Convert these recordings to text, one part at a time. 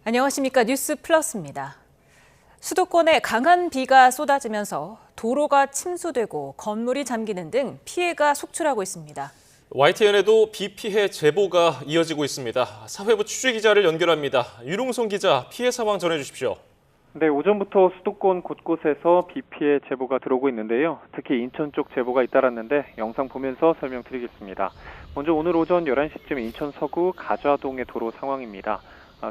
안녕하십니까. 뉴스 플러스입니다. 수도권에 강한 비가 쏟아지면서 도로가 침수되고 건물이 잠기는 등 피해가 속출하고 있습니다. YTN에도 비 피해 제보가 이어지고 있습니다. 사회부 취재기자를 연결합니다. 유롱성 기자, 피해 상황 전해주십시오. 네, 오전부터 수도권 곳곳에서 비 피해 제보가 들어오고 있는데요. 특히 인천 쪽 제보가 잇따랐는데 영상 보면서 설명드리겠습니다. 먼저 오늘 오전 11시쯤 인천 서구 가좌동의 도로 상황입니다.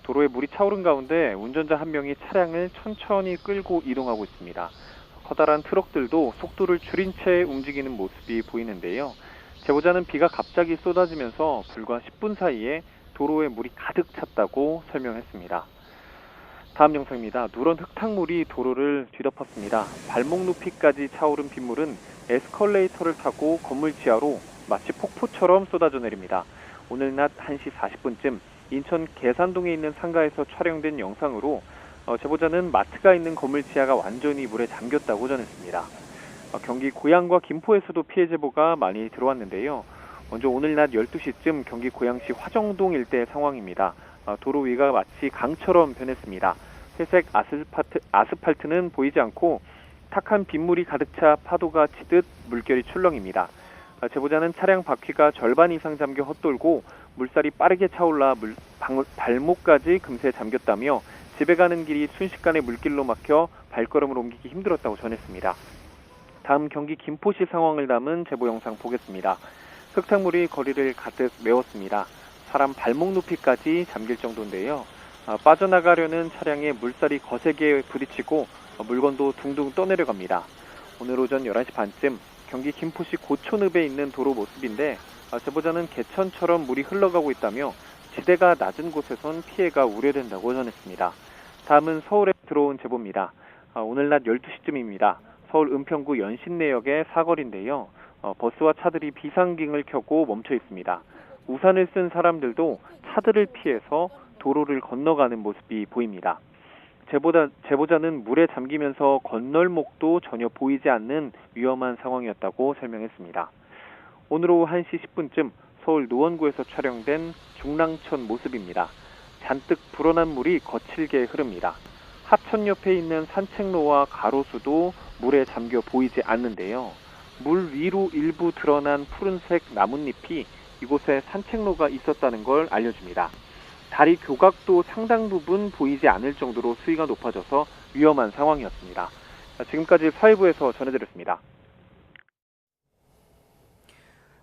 도로에 물이 차오른 가운데 운전자 한 명이 차량을 천천히 끌고 이동하고 있습니다. 커다란 트럭들도 속도를 줄인 채 움직이는 모습이 보이는데요. 제보자는 비가 갑자기 쏟아지면서 불과 10분 사이에 도로에 물이 가득 찼다고 설명했습니다. 다음 영상입니다. 누런 흙탕물이 도로를 뒤덮었습니다. 발목 높이까지 차오른 빗물은 에스컬레이터를 타고 건물 지하로 마치 폭포처럼 쏟아져 내립니다. 오늘 낮 1시 40분쯤 인천 계산동에 있는 상가에서 촬영된 영상으로 제보자는 마트가 있는 건물 지하가 완전히 물에 잠겼다고 전했습니다. 경기 고양과 김포에서도 피해 제보가 많이 들어왔는데요. 먼저 오늘 낮 12시쯤 경기 고양시 화정동 일대 상황입니다. 도로 위가 마치 강처럼 변했습니다. 회색 아스팔트는 보이지 않고 탁한 빗물이 가득 차 파도가 치듯 물결이 출렁입니다. 제보자는 차량 바퀴가 절반 이상 잠겨 헛돌고 물살이 빠르게 차올라 발목까지 금세 잠겼다며 집에 가는 길이 순식간에 물길로 막혀 발걸음을 옮기기 힘들었다고 전했습니다. 다음 경기 김포시 상황을 담은 제보 영상 보겠습니다. 흙탕물이 거리를 가득 메웠습니다. 사람 발목 높이까지 잠길 정도인데요. 빠져나가려는 차량에 물살이 거세게 부딪히고 물건도 둥둥 떠내려갑니다. 오늘 오전 11시 반쯤 경기 김포시 고촌읍에 있는 도로 모습인데 제보자는 개천처럼 물이 흘러가고 있다며 지대가 낮은 곳에선 피해가 우려된다고 전했습니다. 다음은 서울에 들어온 제보입니다. 오늘 낮 12시쯤입니다. 서울 은평구 연신내역의 사거리인데요. 버스와 차들이 비상등을 켜고 멈춰 있습니다. 우산을 쓴 사람들도 차들을 피해서 도로를 건너가는 모습이 보입니다. 제보자는 물에 잠기면서 건널목도 전혀 보이지 않는 위험한 상황이었다고 설명했습니다. 오늘 오후 1시 10분쯤 서울 노원구에서 촬영된 중랑천 모습입니다. 잔뜩 불어난 물이 거칠게 흐릅니다. 하천 옆에 있는 산책로와 가로수도 물에 잠겨 보이지 않는데요. 물 위로 일부 드러난 푸른색 나뭇잎이 이곳에 산책로가 있었다는 걸 알려줍니다. 다리 교각도 상당 부분 보이지 않을 정도로 수위가 높아져서 위험한 상황이었습니다. 지금까지 사회부에서 전해드렸습니다.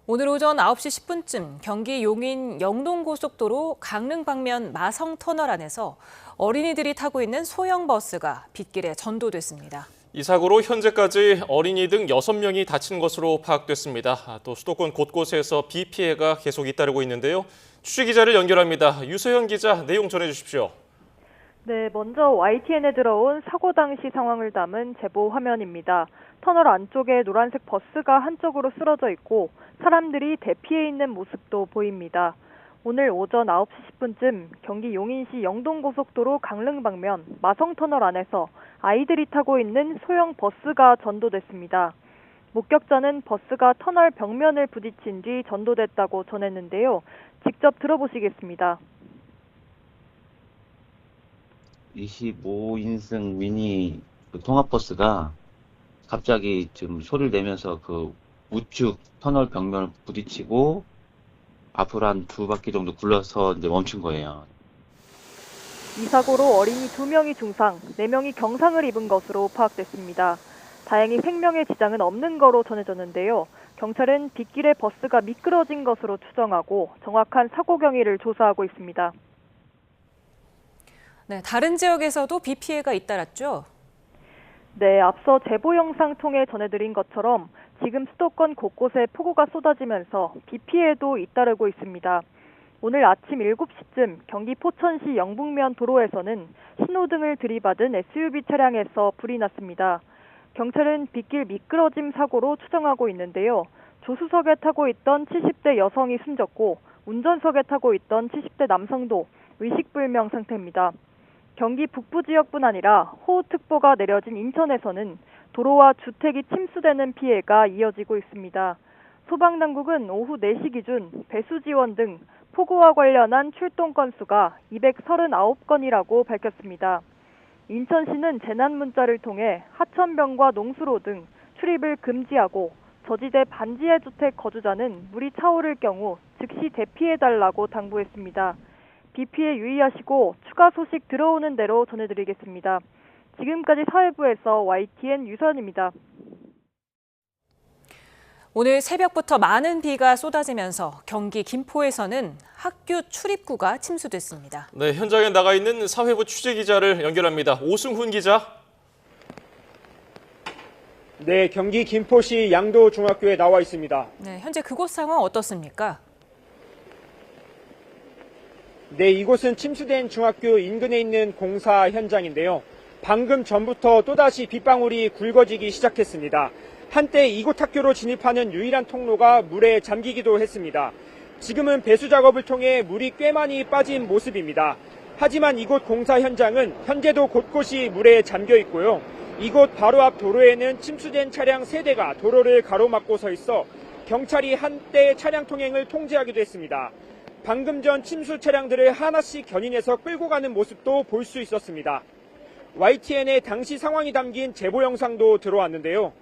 오늘 오전 9시 10분쯤 경기 용인 영동고속도로 강릉 방면 마성터널 안에서 어린이들이 타고 있는 소형 버스가 빗길에 전도됐습니다. 이 사고로 현재까지 어린이 등 6명이 다친 것으로 파악됐습니다. 또 수도권 곳곳에서 비 피해가 계속 잇따르고 있는데요. 취재기자를 연결합니다. 유소연 기자, 내용 전해주십시오. 네, 먼저 YTN에 들어온 사고 당시 상황을 담은 제보 화면입니다. 터널 안쪽에 노란색 버스가 한쪽으로 쓰러져 있고 사람들이 대피해 있는 모습도 보입니다. 오늘 오전 9시 10분쯤 경기 용인시 영동고속도로 강릉 방면 마성터널 안에서 아이들이 타고 있는 소형 버스가 전도됐습니다. 목격자는 버스가 터널 벽면을 부딪힌 뒤 전도됐다고 전했는데요. 직접 들어보시겠습니다. 25인승 미니 통합버스가 갑자기 좀 소리를 내면서 그 우측 터널 벽면을 부딪히고 앞으로 한 2바퀴 정도 굴러서 이제 멈춘 거예요. 이 사고로 어린이 2명이 중상, 4명이 경상을 입은 것으로 파악됐습니다. 다행히 생명의 지장은 없는 거로 전해졌는데요. 경찰은 빗길에 버스가 미끄러진 것으로 추정하고 정확한 사고 경위를 조사하고 있습니다. 네, 다른 지역에서도 비 피해가 잇따랐죠? 네, 앞서 제보 영상 통해 전해드린 것처럼 지금 수도권 곳곳에 폭우가 쏟아지면서 비 피해도 잇따르고 있습니다. 오늘 아침 7시쯤 경기 포천시 영북면 도로에서는 신호등을 들이받은 SUV 차량에서 불이 났습니다. 경찰은 빗길 미끄러짐 사고로 추정하고 있는데요. 조수석에 타고 있던 70대 여성이 숨졌고 운전석에 타고 있던 70대 남성도 의식불명 상태입니다. 경기 북부 지역뿐 아니라 호우특보가 내려진 인천에서는 도로와 주택이 침수되는 피해가 이어지고 있습니다. 소방당국은 오후 4시 기준 배수 지원 등 폭우와 관련한 출동 건수가 239건이라고 밝혔습니다. 인천시는 재난 문자를 통해 하천병과 농수로 등 출입을 금지하고 저지대 반지하 주택 거주자는 물이 차오를 경우 즉시 대피해달라고 당부했습니다. 비 피해 유의하시고 추가 소식 들어오는 대로 전해드리겠습니다. 지금까지 사회부에서 YTN 유선입니다. 오늘 새벽부터 많은 비가 쏟아지면서 경기 김포에서는 학교 출입구가 침수됐습니다. 네, 현장에 나가 있는 사회부 취재기자를 연결합니다. 오승훈 기자. 네, 경기 김포시 양도중학교에 나와 있습니다. 네, 현재 그곳 상황 어떻습니까? 네, 이곳은 침수된 중학교 인근에 있는 공사 현장인데요. 방금 전부터 또다시 빗방울이 굵어지기 시작했습니다. 한때 이곳 학교로 진입하는 유일한 통로가 물에 잠기기도 했습니다. 지금은 배수 작업을 통해 물이 꽤 많이 빠진 모습입니다. 하지만 이곳 공사 현장은 현재도 곳곳이 물에 잠겨 있고요. 이곳 바로 앞 도로에는 침수된 차량 3대가 도로를 가로막고 서 있어 경찰이 한때 차량 통행을 통제하기도 했습니다. 방금 전 침수 차량들을 하나씩 견인해서 끌고 가는 모습도 볼 수 있었습니다. YTN의 당시 상황이 담긴 제보 영상도 들어왔는데요.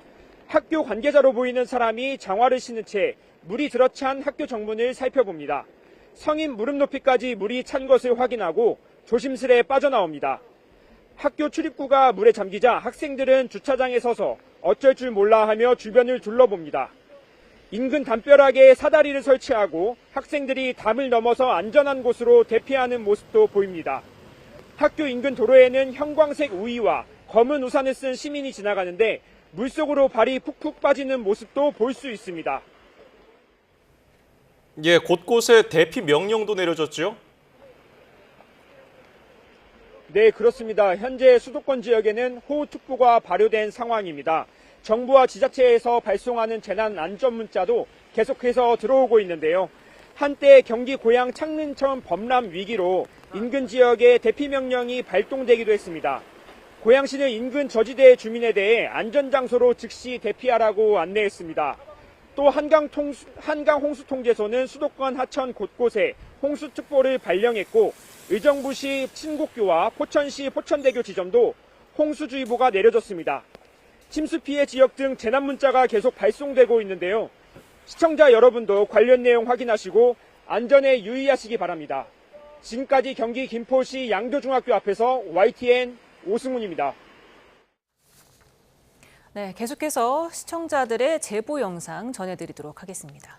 학교 관계자로 보이는 사람이 장화를 신은 채 물이 들어찬 학교 정문을 살펴봅니다. 성인 무릎 높이까지 물이 찬 것을 확인하고 조심스레 빠져나옵니다. 학교 출입구가 물에 잠기자 학생들은 주차장에 서서 어쩔 줄 몰라 하며 주변을 둘러봅니다. 인근 담벼락에 사다리를 설치하고 학생들이 담을 넘어서 안전한 곳으로 대피하는 모습도 보입니다. 학교 인근 도로에는 형광색 우의와 검은 우산을 쓴 시민이 지나가는데 물속으로 발이 푹푹 빠지는 모습도 볼 수 있습니다. 예, 곳곳에 대피 명령도 내려졌죠? 네, 그렇습니다. 현재 수도권 지역에는 호우특보가 발효된 상황입니다. 정부와 지자체에서 발송하는 재난 안전 문자도 계속해서 들어오고 있는데요. 한때 경기 고양 창릉천 범람 위기로 인근 지역에 대피 명령이 발동되기도 했습니다. 고양시는 인근 저지대 주민에 대해 안전장소로 즉시 대피하라고 안내했습니다. 또 한강 홍수통제소는 수도권 하천 곳곳에 홍수특보를 발령했고 의정부시 친곡교와 포천시 포천대교 지점도 홍수주의보가 내려졌습니다. 침수 피해 지역 등 재난 문자가 계속 발송되고 있는데요. 시청자 여러분도 관련 내용 확인하시고 안전에 유의하시기 바랍니다. 지금까지 경기 김포시 양도중학교 앞에서 YTN 오승훈입니다. 네, 계속해서 시청자들의 제보 영상 전해드리도록 하겠습니다.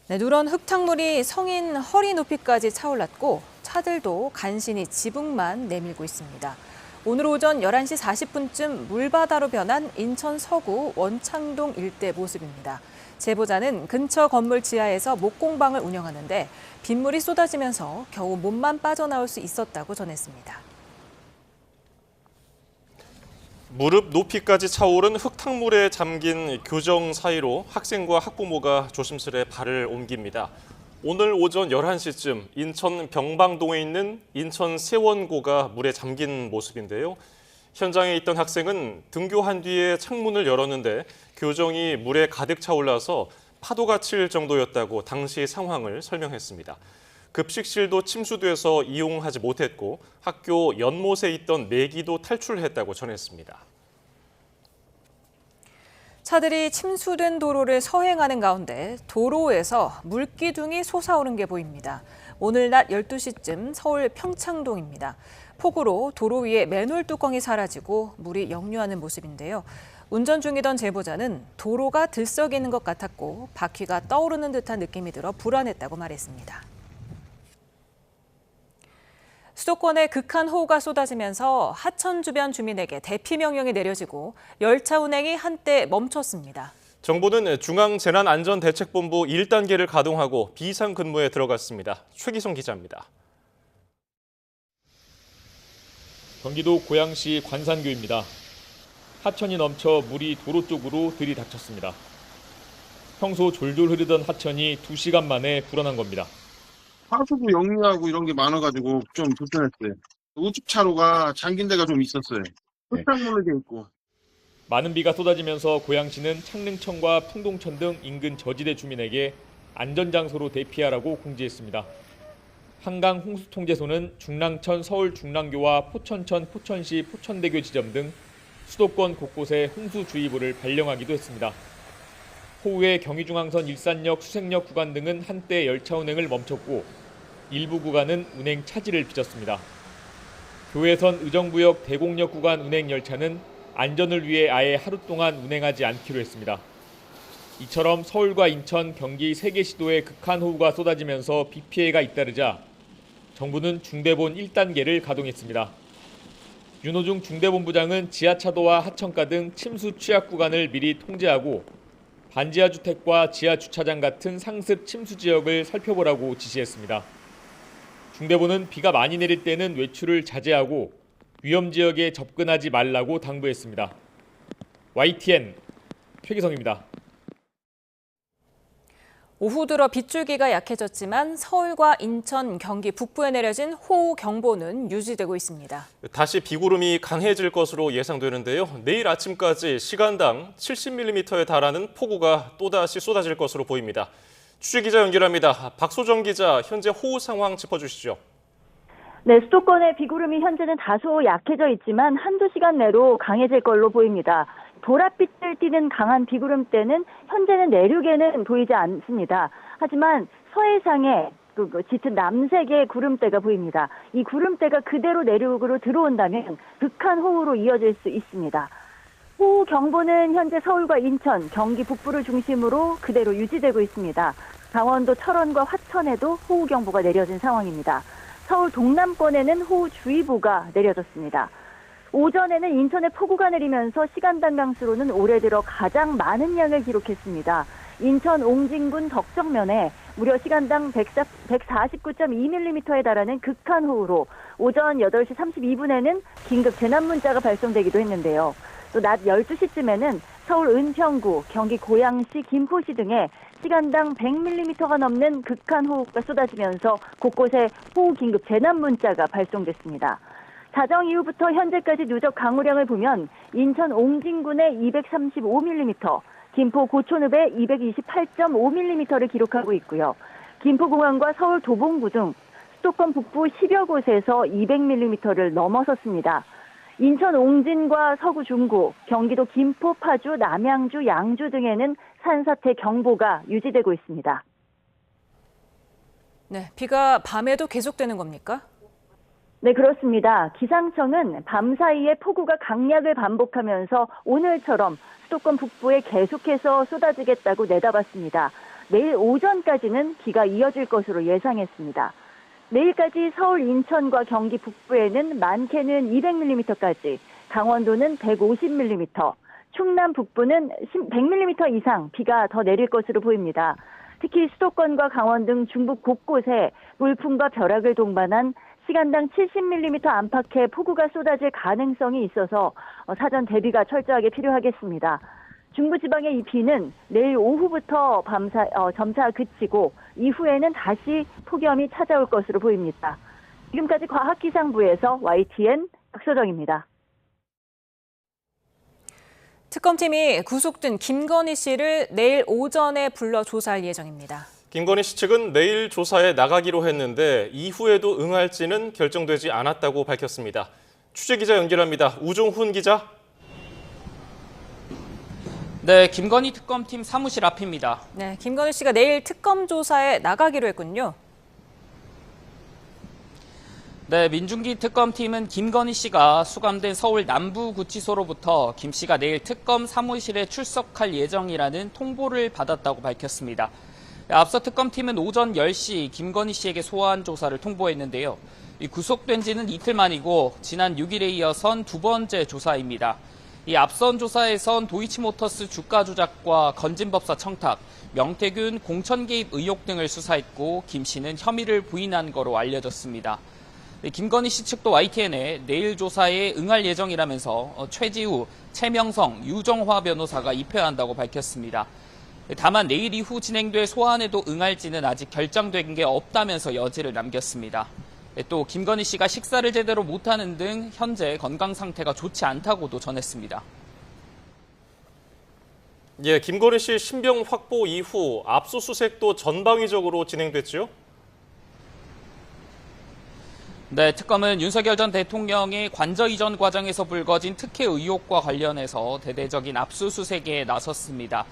네, 누런 흙탕물이 성인 허리 높이까지 차올랐고 차들도 간신히 지붕만 내밀고 있습니다. 오늘 오전 11시 40분쯤 물바다로 변한 인천 서구 원창동 일대 모습입니다. 제보자는 근처 건물 지하에서 목공방을 운영하는데 빗물이 쏟아지면서 겨우 몸만 빠져나올 수 있었다고 전했습니다. 무릎 높이까지 차오른 흙탕물에 잠긴 교정 사이로 학생과 학부모가 조심스레 발을 옮깁니다. 오늘 오전 11시쯤 인천 병방동에 있는 인천 세원고가 물에 잠긴 모습인데요. 현장에 있던 학생은 등교한 뒤에 창문을 열었는데 교정이 물에 가득 차올라서 파도가 칠 정도였다고 당시 상황을 설명했습니다. 급식실도 침수돼서 이용하지 못했고 학교 연못에 있던 매기도 탈출했다고 전했습니다. 차들이 침수된 도로를 서행하는 가운데 도로에서 물기둥이 솟아오른 게 보입니다. 오늘 낮 12시쯤 서울 평창동입니다. 폭우로 도로 위에 맨홀 뚜껑이 사라지고 물이 역류하는 모습인데요. 운전 중이던 제보자는 도로가 들썩이는 것 같았고 바퀴가 떠오르는 듯한 느낌이 들어 불안했다고 말했습니다. 수도권에 극한 호우가 쏟아지면서 하천 주변 주민에게 대피 명령이 내려지고 열차 운행이 한때 멈췄습니다. 정부는 중앙재난안전대책본부 1단계를 가동하고 비상근무에 들어갔습니다. 최기성 기자입니다. 경기도 고양시 관산교입니다. 하천이 넘쳐 물이 도로 쪽으로 들이닥쳤습니다. 평소 졸졸 흐르던 하천이 2시간 만에 불어난 겁니다. 하수구 역류하고 이런 게 많아가지고 좀 불편했어요. 우측 차로가 잠긴 데가 좀 있었어요. 흙탕물로 돼 있고. 많은 비가 쏟아지면서 고양시는 창릉천과 풍동천 등 인근 저지대 주민에게 안전장소로 대피하라고 공지했습니다. 한강 홍수통제소는 중랑천 서울 중랑교와 포천천 포천시 포천대교 지점 등 수도권 곳곳에 홍수주의보를 발령하기도 했습니다. 호우에 경의중앙선 일산역 수색역 구간 등은 한때 열차 운행을 멈췄고 일부 구간은 운행 차질을 빚었습니다. 교외선 의정부역 대곡역 구간 운행 열차는 안전을 위해 아예 하루 동안 운행하지 않기로 했습니다. 이처럼 서울과 인천, 경기 3개 시도에 극한 호우가 쏟아지면서 비 피해가 잇따르자 정부는 중대본 1단계를 가동했습니다. 윤호중 중대본부장은 지하차도와 하천가 등 침수 취약 구간을 미리 통제하고 반지하 주택과 지하 주차장 같은 상습 침수 지역을 살펴보라고 지시했습니다. 중대본은 비가 많이 내릴 때는 외출을 자제하고 위험 지역에 접근하지 말라고 당부했습니다. YTN 최기성입니다. 오후 들어 빗줄기가 약해졌지만 서울과 인천, 경기 북부에 내려진 호우 경보는 유지되고 있습니다. 다시 비구름이 강해질 것으로 예상되는데요. 내일 아침까지 시간당 70mm에 달하는 폭우가 또다시 쏟아질 것으로 보입니다. 취재기자 연결합니다. 박소정 기자, 현재 호우 상황 짚어주시죠. 네, 수도권의 비구름이 현재는 다소 약해져 있지만 한두 시간 내로 강해질 걸로 보입니다. 보랏빛을 띠는 강한 비구름대는 현재는 내륙에는 보이지 않습니다. 하지만 서해상에 짙은 남색의 구름대가 보입니다. 이 구름대가 그대로 내륙으로 들어온다면 극한 호우로 이어질 수 있습니다. 호우 경보는 현재 서울과 인천, 경기 북부를 중심으로 그대로 유지되고 있습니다. 강원도 철원과 화천에도 호우 경보가 내려진 상황입니다. 서울 동남권에는 호우주의보가 내려졌습니다. 오전에는 인천에 폭우가 내리면서 시간당 강수로는 올해 들어 가장 많은 양을 기록했습니다. 인천 옹진군 덕정면에 무려 시간당 149.2mm에 달하는 극한 호우로 오전 8시 32분에는 긴급 재난문자가 발송되기도 했는데요. 또 낮 12시쯤에는 서울 은평구, 경기 고양시, 김포시 등에 시간당 100mm가 넘는 극한 호우가 쏟아지면서 곳곳에 호우 긴급 재난문자가 발송됐습니다. 자정 이후부터 현재까지 누적 강우량을 보면 인천 옹진군에 235mm, 김포 고촌읍에 228.5mm를 기록하고 있고요. 김포공항과 서울 도봉구 등 수도권 북부 10여 곳에서 200mm를 넘어섰습니다. 인천 옹진과 서구 중구, 경기도 김포, 파주, 남양주, 양주 등에는 산사태 경보가 유지되고 있습니다. 네, 비가 밤에도 계속되는 겁니까? 네, 그렇습니다. 기상청은 밤 사이에 폭우가 강약을 반복하면서 오늘처럼 수도권 북부에 계속해서 쏟아지겠다고 내다봤습니다. 내일 오전까지는 비가 이어질 것으로 예상했습니다. 내일까지 서울, 인천과 경기 북부에는 많게는 200mm까지, 강원도는 150mm, 충남 북부는 100mm 이상 비가 더 내릴 것으로 보입니다. 특히 수도권과 강원 등 중부 곳곳에 물품과 벼락을 동반한 시간당 70mm 안팎의 폭우가 쏟아질 가능성이 있어서 사전 대비가 철저하게 필요하겠습니다. 중부지방의 이 비는 내일 오후부터 점차 그치고 이후에는 다시 폭염이 찾아올 것으로 보입니다. 지금까지 과학기상부에서 YTN 박소정입니다. 특검팀이 구속된 김건희 씨를 내일 오전에 불러 조사할 예정입니다. 김건희 씨 측은 내일 조사에 나가기로 했는데 이후에도 응할지는 결정되지 않았다고 밝혔습니다. 취재기자 연결합니다. 우종훈 기자. 네, 김건희 특검팀 사무실 앞입니다. 네, 김건희 씨가 내일 특검 조사에 나가기로 했군요. 네, 민중기 특검팀은 김건희 씨가 수감된 서울 남부구치소로부터 김 씨가 내일 특검 사무실에 출석할 예정이라는 통보를 받았다고 밝혔습니다. 앞서 특검팀은 오전 10시 김건희 씨에게 소환 조사를 통보했는데요. 구속된 지는 이틀 만이고 지난 6일에 이어선 두 번째 조사입니다. 이 앞선 조사에선 도이치모터스 주가 조작과 건진법사 청탁, 명태균 공천 개입 의혹 등을 수사했고 김 씨는 혐의를 부인한 거로 알려졌습니다. 김건희 씨 측도 YTN에 내일 조사에 응할 예정이라면서 최지우, 최명성, 유정화 변호사가 입회한다고 밝혔습니다. 다만 내일 이후 진행될 소환에도 응할지는 아직 결정된 게 없다면서 여지를 남겼습니다. 또 김건희 씨가 식사를 제대로 못하는 등 현재 건강 상태가 좋지 않다고도 전했습니다. 예, 김건희 씨 신병 확보 이후 압수수색도 전방위적으로 진행됐죠? 네, 특검은 윤석열 전 대통령의 관저 이전 과정에서 불거진 특혜 의혹과 관련해서 대대적인 압수수색에 나섰습니다.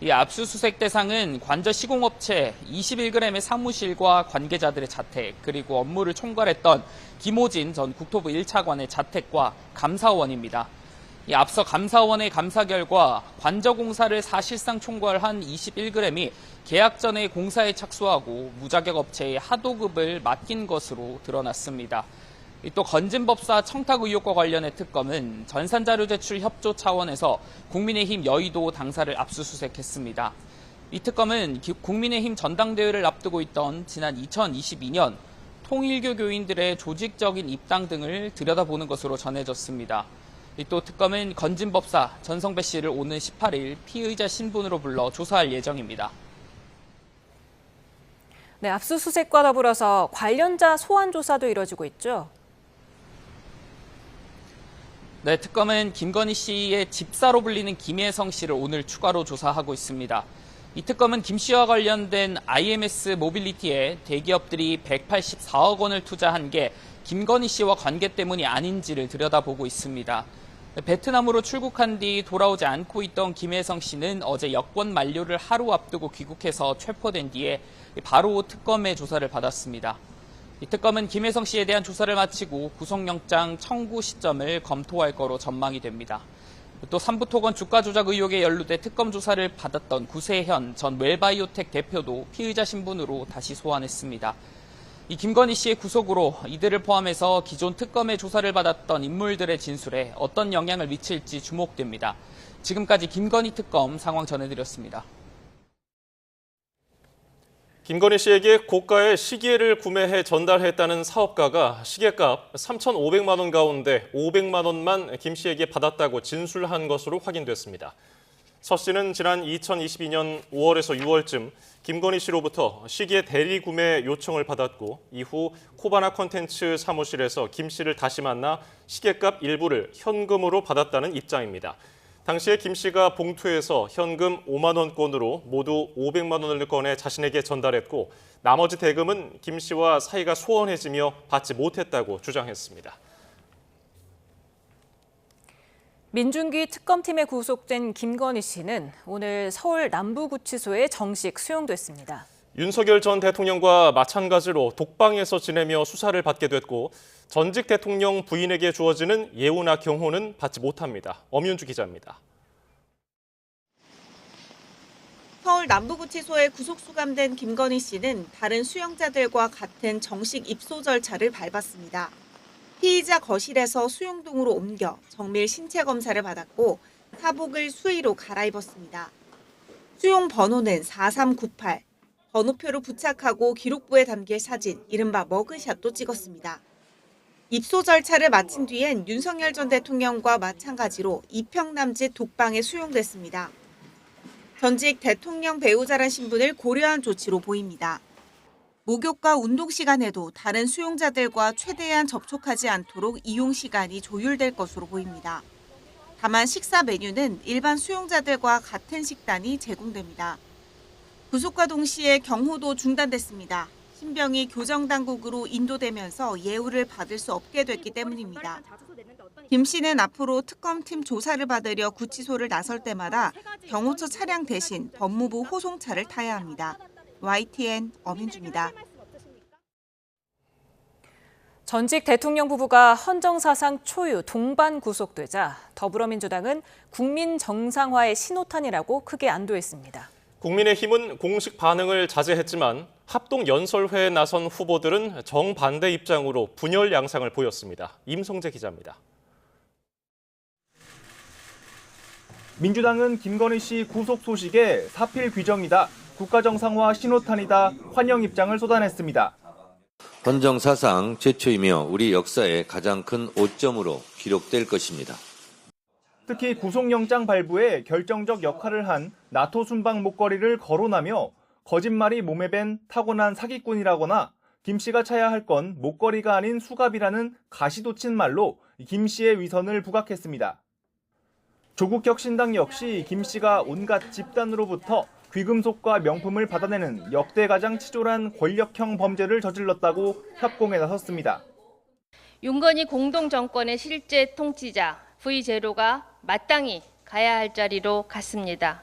이 압수수색 대상은 관저 시공업체 21g의 사무실과 관계자들의 자택, 그리고 업무를 총괄했던 김호진 전 국토부 1차관의 자택과 감사원입니다. 이 앞서 감사원의 감사 결과 관저 공사를 사실상 총괄한 21g이 계약 전에 공사에 착수하고 무자격 업체에 하도급을 맡긴 것으로 드러났습니다. 또 건진법사 청탁 의혹과 관련해 특검은 전산자료 제출 협조 차원에서 국민의힘 여의도 당사를 압수수색했습니다. 이 특검은 국민의힘 전당대회를 앞두고 있던 지난 2022년 통일교 교인들의 조직적인 입당 등을 들여다보는 것으로 전해졌습니다. 또 특검은 건진법사 전성배 씨를 오는 18일 피의자 신분으로 불러 조사할 예정입니다. 네, 압수수색과 더불어서 관련자 소환 조사도 이뤄지고 있죠. 네, 특검은 김건희 씨의 집사로 불리는 김혜성 씨를 오늘 추가로 조사하고 있습니다. 이 특검은 김 씨와 관련된 IMS 모빌리티에 대기업들이 184억 원을 투자한 게 김건희 씨와 관계 때문이 아닌지를 들여다보고 있습니다. 베트남으로 출국한 뒤 돌아오지 않고 있던 김혜성 씨는 어제 여권 만료를 하루 앞두고 귀국해서 체포된 뒤에 바로 특검의 조사를 받았습니다. 이 특검은 김혜성 씨에 대한 조사를 마치고 구속영장 청구 시점을 검토할 거로 전망이 됩니다. 또 삼부토건 주가 조작 의혹에 연루돼 특검 조사를 받았던 구세현 전 웰바이오텍 대표도 피의자 신분으로 다시 소환했습니다. 이 김건희 씨의 구속으로 이들을 포함해서 기존 특검의 조사를 받았던 인물들의 진술에 어떤 영향을 미칠지 주목됩니다. 지금까지 김건희 특검 상황 전해드렸습니다. 김건희 씨에게 고가의 시계를 구매해 전달했다는 사업가가 시계값 3,500만 원 가운데 500만 원만 김 씨에게 받았다고 진술한 것으로 확인됐습니다. 서 씨는 지난 2022년 5월에서 6월쯤 김건희 씨로부터 시계 대리 구매 요청을 받았고 이후 코바나 콘텐츠 사무실에서 김 씨를 다시 만나 시계값 일부를 현금으로 받았다는 입장입니다. 당시에 김 씨가 봉투에서 현금 5만 원권으로 모두 500만 원을 꺼내 자신에게 전달했고 나머지 대금은 김 씨와 사이가 소원해지며 받지 못했다고 주장했습니다. 민중기 특검팀에 구속된 김건희 씨는 오늘 서울 남부구치소에 정식 수용됐습니다. 윤석열 전 대통령과 마찬가지로 독방에서 지내며 수사를 받게 됐고 전직 대통령 부인에게 주어지는 예우나 경호는 받지 못합니다. 엄윤주 기자입니다. 서울 남부구치소에 구속 수감된 김건희 씨는 다른 수용자들과 같은 정식 입소 절차를 밟았습니다. 피의자 거실에서 수용동으로 옮겨 정밀 신체 검사를 받았고 사복을 수의로 갈아입었습니다. 수용 번호는 4398, 번호표를 부착하고 기록부에 담길 사진, 이른바 머그샷도 찍었습니다. 입소 절차를 마친 뒤엔 윤석열 전 대통령과 마찬가지로 이평남짓 독방에 수용됐습니다. 전직 대통령 배우자란 신분을 고려한 조치로 보입니다. 목욕과 운동 시간에도 다른 수용자들과 최대한 접촉하지 않도록 이용 시간이 조율될 것으로 보입니다. 다만 식사 메뉴는 일반 수용자들과 같은 식단이 제공됩니다. 구속과 동시에 경호도 중단됐습니다. 신병이 교정당국으로 인도되면서 예우를 받을 수 없게 됐기 때문입니다. 김 씨는 앞으로 특검팀 조사를 받으려 구치소를 나설 때마다 경호처 차량 대신 법무부 호송차를 타야 합니다. YTN 엄윤주입니다. 전직 대통령 부부가 헌정사상 초유 동반 구속되자 더불어민주당은 국민 정상화의 신호탄이라고 크게 안도했습니다. 국민의힘은 공식 반응을 자제했지만 합동연설회에 나선 후보들은 정반대 입장으로 분열 양상을 보였습니다. 임성재 기자입니다. 민주당은 김건희 씨 구속 소식에 사필 규정이다, 국가정상화 신호탄이다, 환영 입장을 쏟아냈습니다. 헌정사상 최초이며 우리 역사의 가장 큰 오점으로 기록될 것입니다. 특히 구속영장 발부에 결정적 역할을 한 나토 순방 목걸이를 거론하며 거짓말이 몸에 밴 타고난 사기꾼이라거나 김 씨가 차야 할 건 목걸이가 아닌 수갑이라는 가시돋친 말로 김 씨의 위선을 부각했습니다. 조국혁신당 역시 김 씨가 온갖 집단으로부터 귀금속과 명품을 받아내는 역대 가장 치졸한 권력형 범죄를 저질렀다고 협공에 나섰습니다. 윤건희 공동정권의 실제 통치자 V0가 마땅히 가야 할 자리로 갔습니다.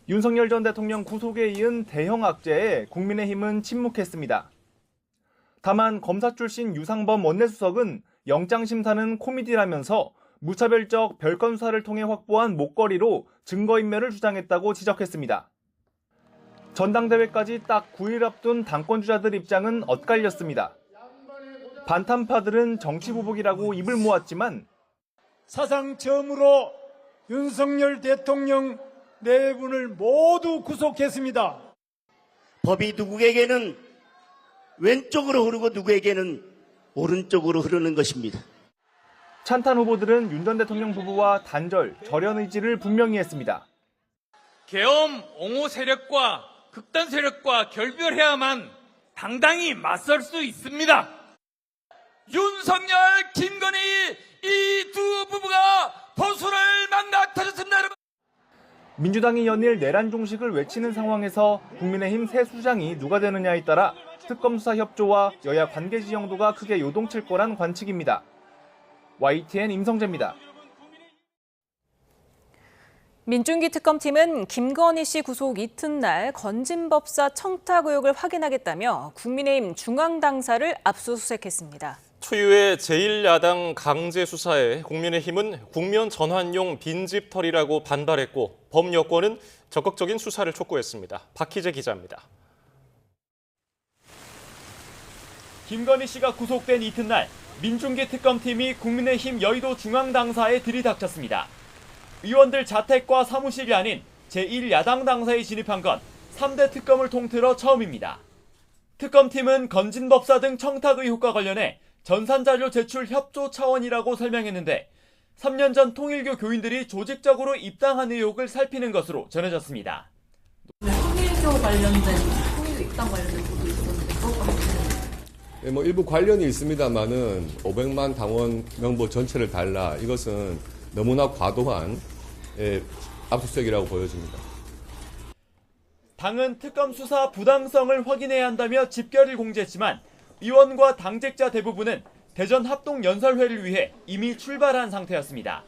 윤석열 전 대통령 구속에 이은 대형 악재에 국민의힘은 침묵했습니다. 다만 검사 출신 유상범 원내수석은 영장심사는 코미디라면서 무차별적 별건 수사를 통해 확보한 목걸이로 증거인멸을 주장했다고 지적했습니다. 전당대회까지 딱 9일 앞둔 당권주자들 입장은 엇갈렸습니다. 반탄파들은 정치보복이라고 입을 모았지만 사상 처음으로 윤석열 대통령 네 분을 모두 구속했습니다. 법이 누구에게는 왼쪽으로 흐르고 누구에게는 오른쪽으로 흐르는 것입니다. 찬탄 후보들은 윤 전 대통령 부부와 단절, 절연 의지를 분명히 했습니다. 계엄 옹호 세력과 극단 세력과 결별해야만 당당히 맞설 수 있습니다. 윤석열, 김건희 이 두 부부가 보수를 망가뜨렸습니다. 여러분. 민주당이 연일 내란 종식을 외치는 상황에서 국민의힘 새 수장이 누가 되느냐에 따라 특검 수사 협조와 여야 관계 지형도가 크게 요동칠 거란 관측입니다. YTN 임성재입니다. 민중기 특검팀은 김건희 씨 구속 이튿날 건진법사 청탁 의혹을 확인하겠다며 국민의힘 중앙당사를 압수수색했습니다. 초유의 제1야당 강제 수사에 국민의힘은 국면 전환용 빈집털이라고 반발했고 범여권은 적극적인 수사를 촉구했습니다. 박희재 기자입니다. 김건희 씨가 구속된 이튿날 민중기 특검팀이 국민의힘 여의도 중앙당사에 들이닥쳤습니다. 의원들 자택과 사무실이 아닌 제1야당 당사에 진입한 건 3대 특검을 통틀어 처음입니다. 특검팀은 건진법사 등 청탁 의혹과 관련해 전산자료 제출 협조 차원이라고 설명했는데 3년 전 통일교 교인들이 조직적으로 입당한 의혹을 살피는 것으로 전해졌습니다. 통일교 관련된 통일교 입당 관련된 보도 있었는데 뭐 일부 관련이 있습니다만은 500만 당원 명부 전체를 달라 이것은 너무나 과도한 압수수색이라고 보여집니다. 당은 특검 수사 부당성을 확인해야 한다며 집결을 공지했지만 의원과 당직자 대부분은 대전 합동연설회를 위해 이미 출발한 상태였습니다.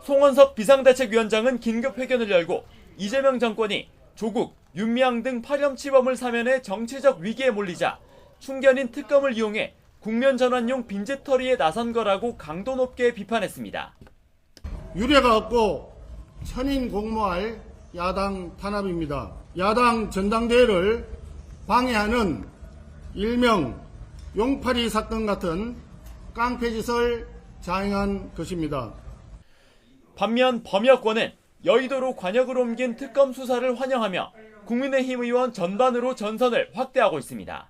송원석 비상대책위원장은 긴급 회견을 열고 이재명 정권이 조국, 윤미향 등 파렴치범을 사면해 정치적 위기에 몰리자 충견인 특검을 이용해 국면 전환용 빈집털이에 나선 거라고 강도 높게 비판했습니다. 유례가 없고 천인공모할 야당 탄압입니다. 야당 전당대회를 방해하는 일명 용팔이 사건 같은 깡패짓을 자행한 것입니다. 반면 범여권은 여의도로 관역을 옮긴 특검 수사를 환영하며 국민의힘 의원 전반으로 전선을 확대하고 있습니다.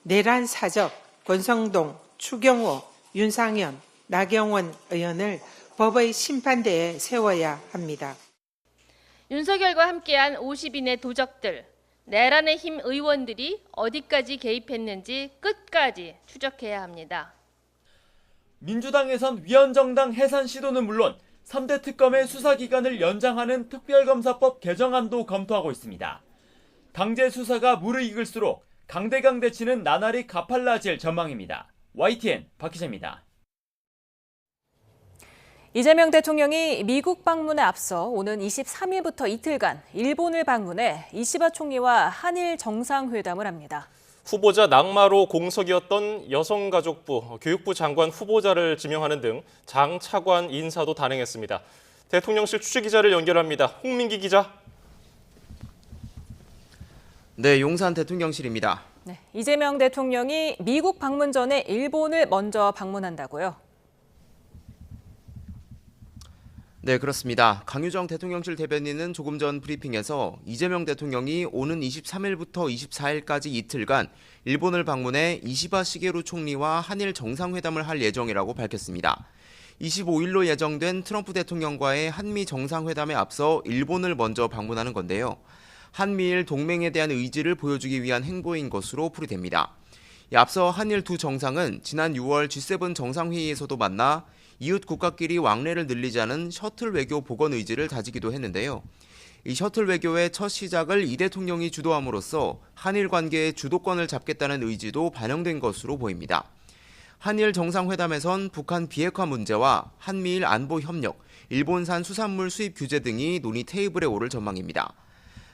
내란 사적 권성동, 추경호, 윤상현, 나경원 의원을 법의 심판대에 세워야 합니다. 윤석열과 함께한 50인의 도적들, 내란의 힘 의원들이 어디까지 개입했는지 끝까지 추적해야 합니다. 민주당에선 위헌정당 해산 시도는 물론 3대 특검의 수사기간을 연장하는 특별검사법 개정안도 검토하고 있습니다. 강제 수사가 무르익을수록 강대강 대치는 나날이 가팔라질 전망입니다. YTN 박희재입니다. 이재명 대통령이 미국 방문에 앞서 오는 23일부터 이틀간 일본을 방문해 이시바 총리와 한일 정상회담을 합니다. 후보자 낙마로 공석이었던 여성가족부, 교육부 장관 후보자를 지명하는 등 장 차관 인사도 단행했습니다. 대통령실 취재기자를 연결합니다. 홍민기 기자. 네, 용산 대통령실입니다. 네, 이재명 대통령이 미국 방문 전에 일본을 먼저 방문한다고요? 네, 그렇습니다. 강유정 대통령실 대변인은 조금 전 브리핑에서 이재명 대통령이 오는 23일부터 24일까지 이틀간 일본을 방문해 이시바 시게루 총리와 한일 정상회담을 할 예정이라고 밝혔습니다. 25일로 예정된 트럼프 대통령과의 한미 정상회담에 앞서 일본을 먼저 방문하는 건데요. 한미일 동맹에 대한 의지를 보여주기 위한 행보인 것으로 풀이됩니다. 앞서 한일 두 정상은 지난 6월 G7 정상회의에서도 만나 이웃 국가끼리 왕래를 늘리자는 셔틀 외교 복원 의지를 다지기도 했는데요. 이 셔틀 외교의 첫 시작을 이 대통령이 주도함으로써 한일 관계의 주도권을 잡겠다는 의지도 반영된 것으로 보입니다. 한일 정상회담에선 북한 비핵화 문제와 한미일 안보 협력, 일본산 수산물 수입 규제 등이 논의 테이블에 오를 전망입니다.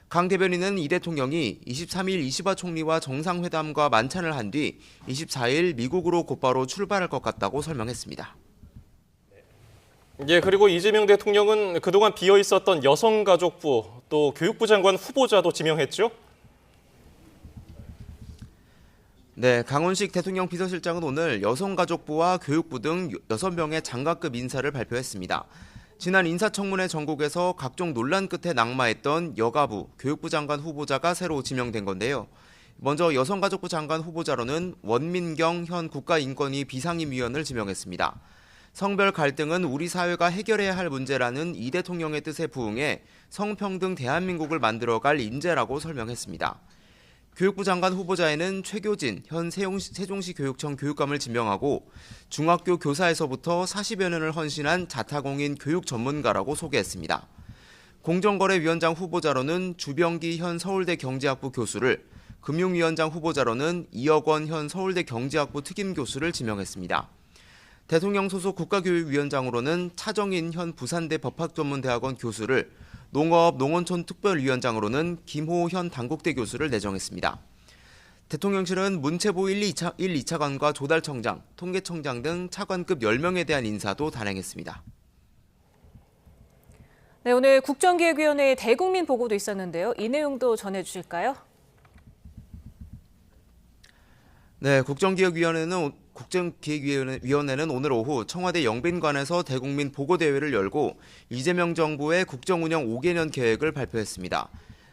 강 대변인은 이 대통령이 23일 이시바 총리와 정상회담과 만찬을 한 뒤 24일 미국으로 곧바로 출발할 것 같다고 설명했습니다. 예, 그리고 이재명 대통령은 그동안 비어 있었던 여성가족부 또 교육부 장관 후보자도 지명했죠? 네, 강훈식 대통령 비서실장은 오늘 여성가족부와 교육부 등 6명의 장관급 인사를 발표했습니다. 지난 인사청문회 전국에서 각종 논란 끝에 낙마했던 여가부, 교육부 장관 후보자가 새로 지명된 건데요. 먼저 여성가족부 장관 후보자로는 원민경 현 국가인권위 비상임위원을 지명했습니다. 성별 갈등은 우리 사회가 해결해야 할 문제라는 이 대통령의 뜻에 부응해 성평등 대한민국을 만들어갈 인재라고 설명했습니다. 교육부 장관 후보자에는 최교진 현 세종시 교육청 교육감을 지명하고 중학교 교사에서부터 40여 년을 헌신한 자타공인 교육 전문가라고 소개했습니다. 공정거래위원장 후보자로는 주병기 현 서울대 경제학부 교수를, 금융위원장 후보자로는 이혁원 현 서울대 경제학부 특임교수를 지명했습니다. 대통령 소속 국가교육위원장으로는 차정인 현 부산대 법학전문대학원 교수를, 농업-농어촌특별위원장으로는 김호 현 단국대 교수를 내정했습니다. 대통령실은 문체부 1, 2차관과 조달청장, 통계청장 등 차관급 10명에 대한 인사도 단행했습니다. 네, 오늘 국정기획위원회의 대국민 보고도 있었는데요. 이 내용도 전해주실까요? 네, 국정기획위원회는 오늘 오후 청와대 영빈관에서 대국민 보고대회를 열고 이재명 정부의 국정운영 5개년 계획을 발표했습니다.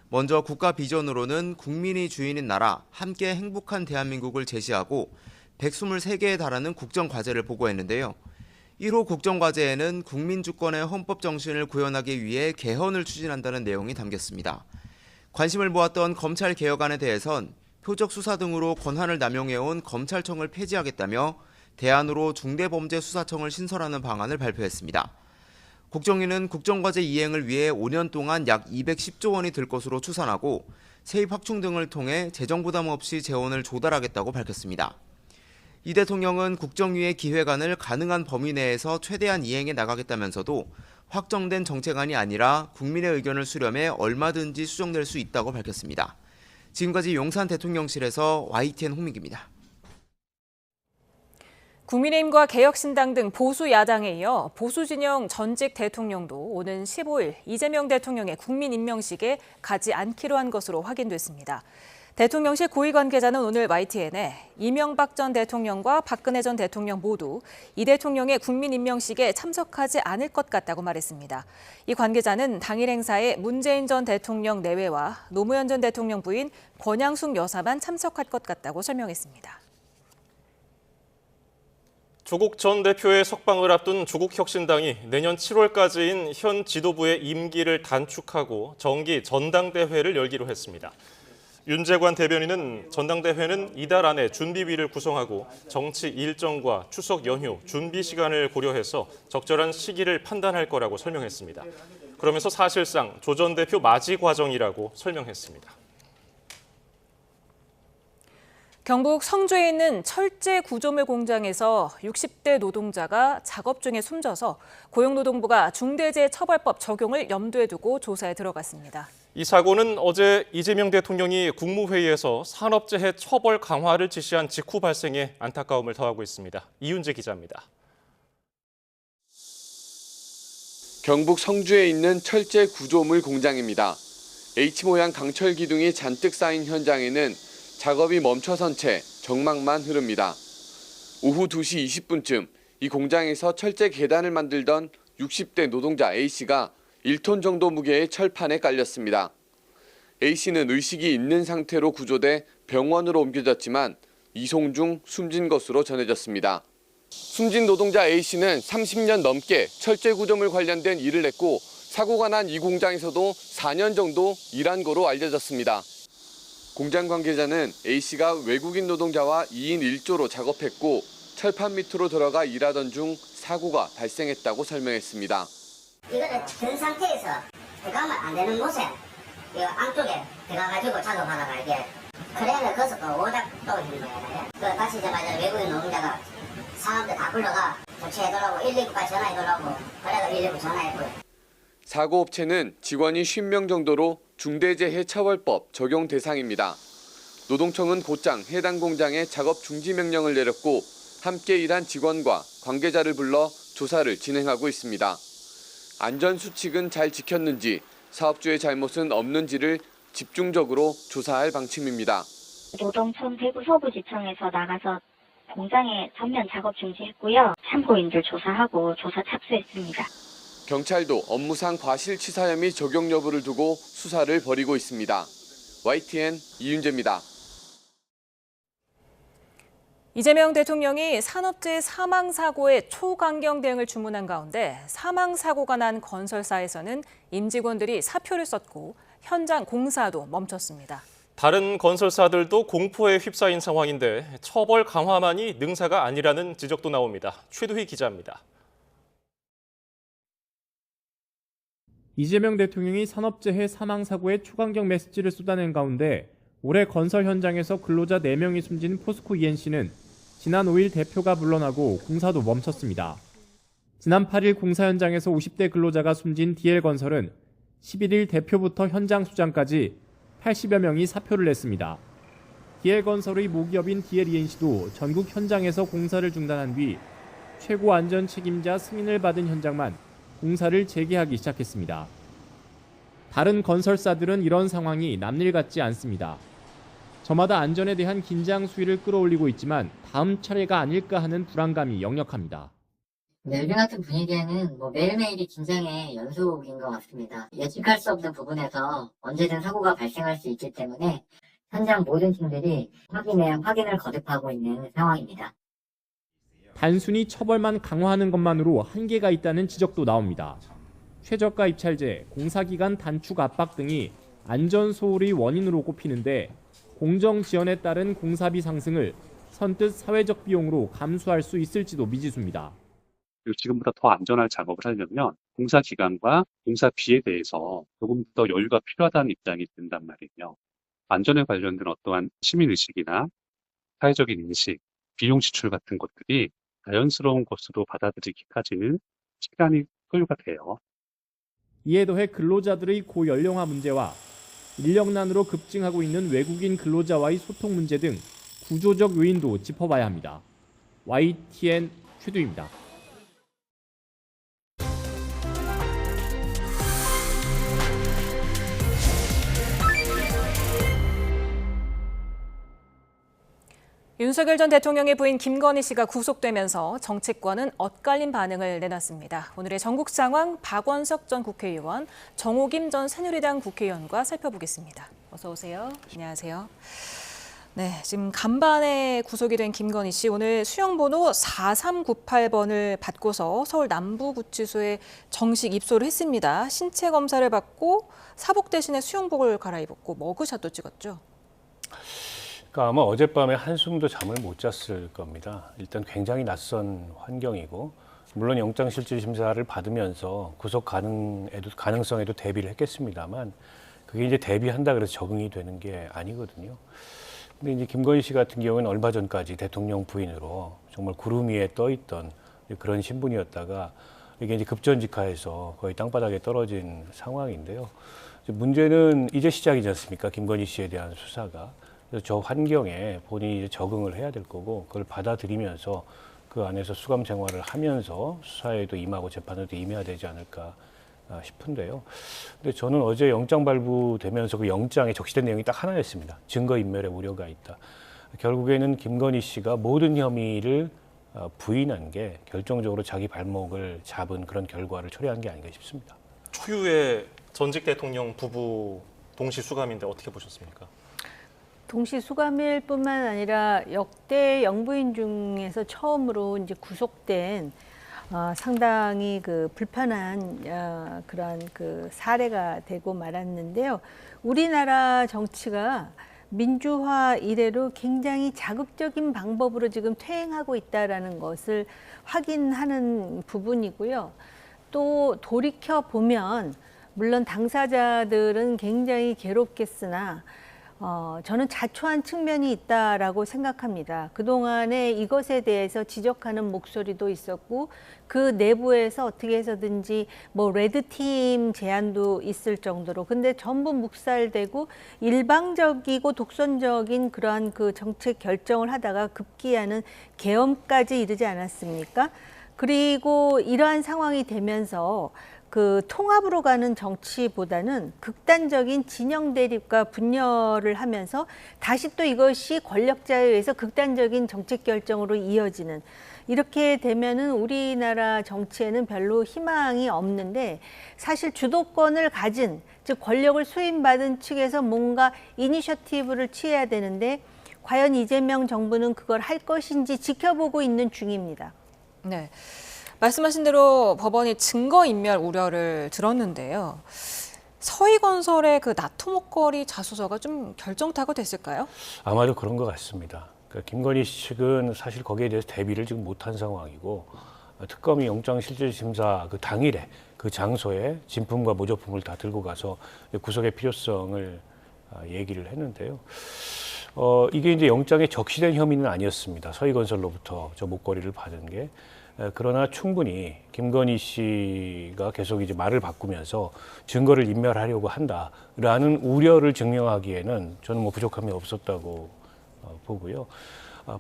먼저 국가 비전으로는 국민이 주인인 나라, 함께 행복한 대한민국을 제시하고 123개에 달하는 국정과제를 보고했는데요. 1호 국정과제에는 국민주권의 헌법 정신을 구현하기 위해 개헌을 추진한다는 내용이 담겼습니다. 관심을 모았던 검찰 개혁안에 대해선 표적 수사 등으로 권한을 남용해온 검찰청을 폐지하겠다며 대안으로 중대범죄수사청을 신설하는 방안을 발표했습니다. 국정위는 국정과제 이행을 위해 5년 동안 약 210조 원이 들 것으로 추산하고 세입 확충 등을 통해 재정 부담 없이 재원을 조달하겠다고 밝혔습니다. 이 대통령은 국정위의 기획안을 가능한 범위 내에서 최대한 이행해 나가겠다면서도 확정된 정책안이 아니라 국민의 의견을 수렴해 얼마든지 수정될 수 있다고 밝혔습니다. 지금까지 용산 대통령실에서 YTN 홍민기입니다. 국민의힘과 개혁신당 등 보수 야당에 이어 보수 진영 전직 대통령도 오는 15일 이재명 대통령의 국민 임명식에 가지 않기로 한 것으로 확인됐습니다. 대통령실 고위 관계자는 오늘 YTN에 이명박 전 대통령과 박근혜 전 대통령 모두 이 대통령의 국민 임명식에 참석하지 않을 것 같다고 말했습니다. 이 관계자는 당일 행사에 문재인 전 대통령 내외와 노무현 전 대통령 부인 권양숙 여사만 참석할 것 같다고 설명했습니다. 조국 전 대표의 석방을 앞둔 조국혁신당이 내년 7월까지인 현 지도부의 임기를 단축하고 정기 전당대회를 열기로 했습니다. 윤재관 대변인은 전당대회는 이달 안에 준비위를 구성하고 정치 일정과 추석 연휴, 준비 시간을 고려해서 적절한 시기를 판단할 거라고 설명했습니다. 그러면서 사실상 조 전 대표 맞이 과정이라고 설명했습니다. 경북 성주에 있는 철제 구조물 공장에서 60대 노동자가 작업 중에 숨져서 고용노동부가 중대재해처벌법 적용을 염두에 두고 조사에 들어갔습니다. 이 사고는 어제 이재명 대통령이 국무회의에서 산업재해 처벌 강화를 지시한 직후 발생해 안타까움을 더하고 있습니다. 이윤재 기자입니다. 경북 성주에 있는 철제 구조물 공장입니다. H모양 강철 기둥이 잔뜩 쌓인 현장에는 작업이 멈춰선 채 정막만 흐릅니다. 오후 2시 20분쯤 이 공장에서 철제 계단을 만들던 60대 노동자 A씨가 1톤 정도 무게의 철판에 깔렸습니다. A씨는 의식이 있는 상태로 구조돼 병원으로 옮겨졌지만 이송 중 숨진 것으로 전해졌습니다. 숨진 노동자 A씨는 30년 넘게 철제 구조물 관련된 일을 했고 사고가 난 이 공장에서도 4년 정도 일한 거로 알려졌습니다. 공장 관계자는 A씨가 외국인 노동자와 2인 1조로 작업했고 철판 밑으로 들어가 일하던 중 사고가 발생했다고 설명했습니다. 이거는 든 상태에서 들어가면 안 되는 곳에 이 안쪽에 들어가가지고 작업하다가 이게 크레인을 거서 또 오작 또 있는 거예요. 그 다시 자마자 외국인 노동자가 사람들 다 불러가 조치해달라고 119까지 전화해달라고 그래가 119 전화했고요. 사고업체는 직원이 50명 정도로 중대재해처벌법 적용 대상입니다. 노동청은 곧장 해당 공장에 작업 중지 명령을 내렸고 함께 일한 직원과 관계자를 불러 조사를 진행하고 있습니다. 안전수칙은 잘 지켰는지, 사업주의 잘못은 없는지를 집중적으로 조사할 방침입니다. 노동청 대구 서부지청에서 나가서 공장에 전면 작업 중지했고요. 참고인들 조사하고 조사 착수했습니다. 경찰도 업무상 과실치사 혐의 적용 여부를 두고 수사를 벌이고 있습니다. YTN 이윤재입니다. 이재명 대통령이 산업재해 사망사고의 초강경 대응을 주문한 가운데 사망사고가 난 건설사에서는 임직원들이 사표를 썼고 현장 공사도 멈췄습니다. 다른 건설사들도 공포에 휩싸인 상황인데 처벌 강화만이 능사가 아니라는 지적도 나옵니다. 최두희 기자입니다. 이재명 대통령이 산업재해 사망사고의 초강경 메시지를 쏟아낸 가운데 올해 건설 현장에서 근로자 4명이 숨진 포스코 ENC는 지난 5일 대표가 물러나고 공사도 멈췄습니다. 지난 8일 공사 현장에서 50대 근로자가 숨진 DL건설은 11일 대표부터 현장 수장까지 80여 명이 사표를 냈습니다. DL건설의 모기업인 DLENC도 전국 현장에서 공사를 중단한 뒤 최고 안전 책임자 승인을 받은 현장만 공사를 재개하기 시작했습니다. 다른 건설사들은 이런 상황이 남일 같지 않습니다. 저마다 안전에 대한 긴장 수위를 끌어올리고 있지만 다음 차례가 아닐까 하는 불안감이 역력합니다. 요즘 같은 분위기에는 매일매일이 긴장의 연속인 것 같습니다. 예측할 수 없는 부분에서 언제든 사고가 발생할 수 있기 때문에 현장 모든 팀들이 확인을 거듭하고 있는 상황입니다. 단순히 처벌만 강화하는 것만으로 한계가 있다는 지적도 나옵니다. 최저가 입찰제, 공사기간 단축 압박 등이 안전 소홀의 원인으로 꼽히는데 공정 지연에 따른 공사비 상승을 선뜻 사회적 비용으로 감수할 수 있을지도 미지수입니다. 지금보다 더 안전한 작업을 하려면 공사 기간과 공사비에 대해서 조금 더 여유가 필요하다는 입장이 든단 말이에요. 안전에 관련된 어떠한 시민의식이나 사회적인 인식, 비용 지출 같은 것들이 자연스러운 것으로 받아들이기까지는 시간이 소요가 돼요. 이에 더해 근로자들의 고연령화 문제와 인력난으로 급증하고 있는 외국인 근로자와의 소통 문제 등 구조적 요인도 짚어봐야 합니다. YTN 최두입니다. 윤석열 전 대통령의 부인 김건희 씨가 구속되면서 정치권은 엇갈린 반응을 내놨습니다. 오늘의 전국 상황 박원석 전 국회의원, 정호김 전 새누리당 국회의원과 살펴보겠습니다. 어서 오세요. 안녕하세요. 네, 지금 간밤에 구속이 된 김건희 씨 오늘 수용번호 4398번을 받고서 서울 남부구치소에 정식 입소를 했습니다. 신체 검사를 받고 사복 대신에 수용복을 갈아입었고 머그샷도 찍었죠. 그러니까 아마 어젯밤에 한숨도 잠을 못 잤을 겁니다. 일단 굉장히 낯선 환경이고 물론 영장실질심사를 받으면서 구속 가능성에도 대비를 했겠습니다만 그게 이제 대비한다 그래서 적응이 되는 게 아니거든요. 근데 이제 김건희 씨 같은 경우는 얼마 전까지 대통령 부인으로 정말 구름 위에 떠 있던 그런 신분이었다가 이게 이제 급전직하해서 거의 땅바닥에 떨어진 상황인데요. 문제는 이제 시작이지 않습니까? 김건희 씨에 대한 수사가. 저 환경에 본인이 적응을 해야 될 거고 그걸 받아들이면서 그 안에서 수감 생활을 하면서 수사에도 임하고 재판에도 임해야 되지 않을까 싶은데요. 근데 저는 어제 영장 발부되면서 그 영장에 적시된 내용이 딱 하나였습니다. 증거인멸의 우려가 있다. 결국에는 김건희 씨가 모든 혐의를 부인한 게 결정적으로 자기 발목을 잡은 그런 결과를 초래한 게 아닌가 싶습니다. 초유의 전직 대통령 부부 동시 수감인데 어떻게 보셨습니까? 동시 수감일 뿐만 아니라 역대 영부인 중에서 처음으로 이제 구속된 상당히 그 불편한 그런 그 사례가 되고 말았는데요. 우리나라 정치가 민주화 이래로 굉장히 자극적인 방법으로 지금 퇴행하고 있다라는 것을 확인하는 부분이고요. 또 돌이켜 보면 물론 당사자들은 굉장히 괴롭겠으나 저는 자초한 측면이 있다라고 생각합니다. 그동안에 이것에 대해서 지적하는 목소리도 있었고 그 내부에서 어떻게 해서든지 뭐 레드팀 제안도 있을 정도로 근데 전부 묵살되고 일방적이고 독선적인 그러한 그 정책 결정을 하다가 급기야는 계엄까지 이르지 않았습니까? 그리고 이러한 상황이 되면서 그 통합으로 가는 정치보다는 극단적인 진영 대립과 분열을 하면서 다시 또 이것이 권력자에 의해서 극단적인 정책 결정으로 이어지는 이렇게 되면은 우리나라 정치에는 별로 희망이 없는데 사실 주도권을 가진 즉 권력을 수임받은 측에서 뭔가 이니셔티브를 취해야 되는데 과연 이재명 정부는 그걸 할 것인지 지켜보고 있는 중입니다. 네. 말씀하신 대로 법원이 증거인멸 우려를 들었는데요. 서희건설의 그 나토 목걸이 자수서가 좀 결정타가 됐을까요? 아마도 그런 것 같습니다. 그러니까 김건희 측은 사실 거기에 대해서 대비를 지금 못한 상황이고 특검이 영장실질심사 그 당일에 그 장소에 진품과 모조품을 다 들고 가서 구속의 필요성을 얘기를 했는데요. 이게 이제 영장에 적시된 혐의는 아니었습니다. 서희건설로부터 저 목걸이를 받은 게. 그러나 충분히 김건희 씨가 계속 이제 말을 바꾸면서 증거를 인멸하려고 한다라는 우려를 증명하기에는 저는 뭐 부족함이 없었다고 보고요.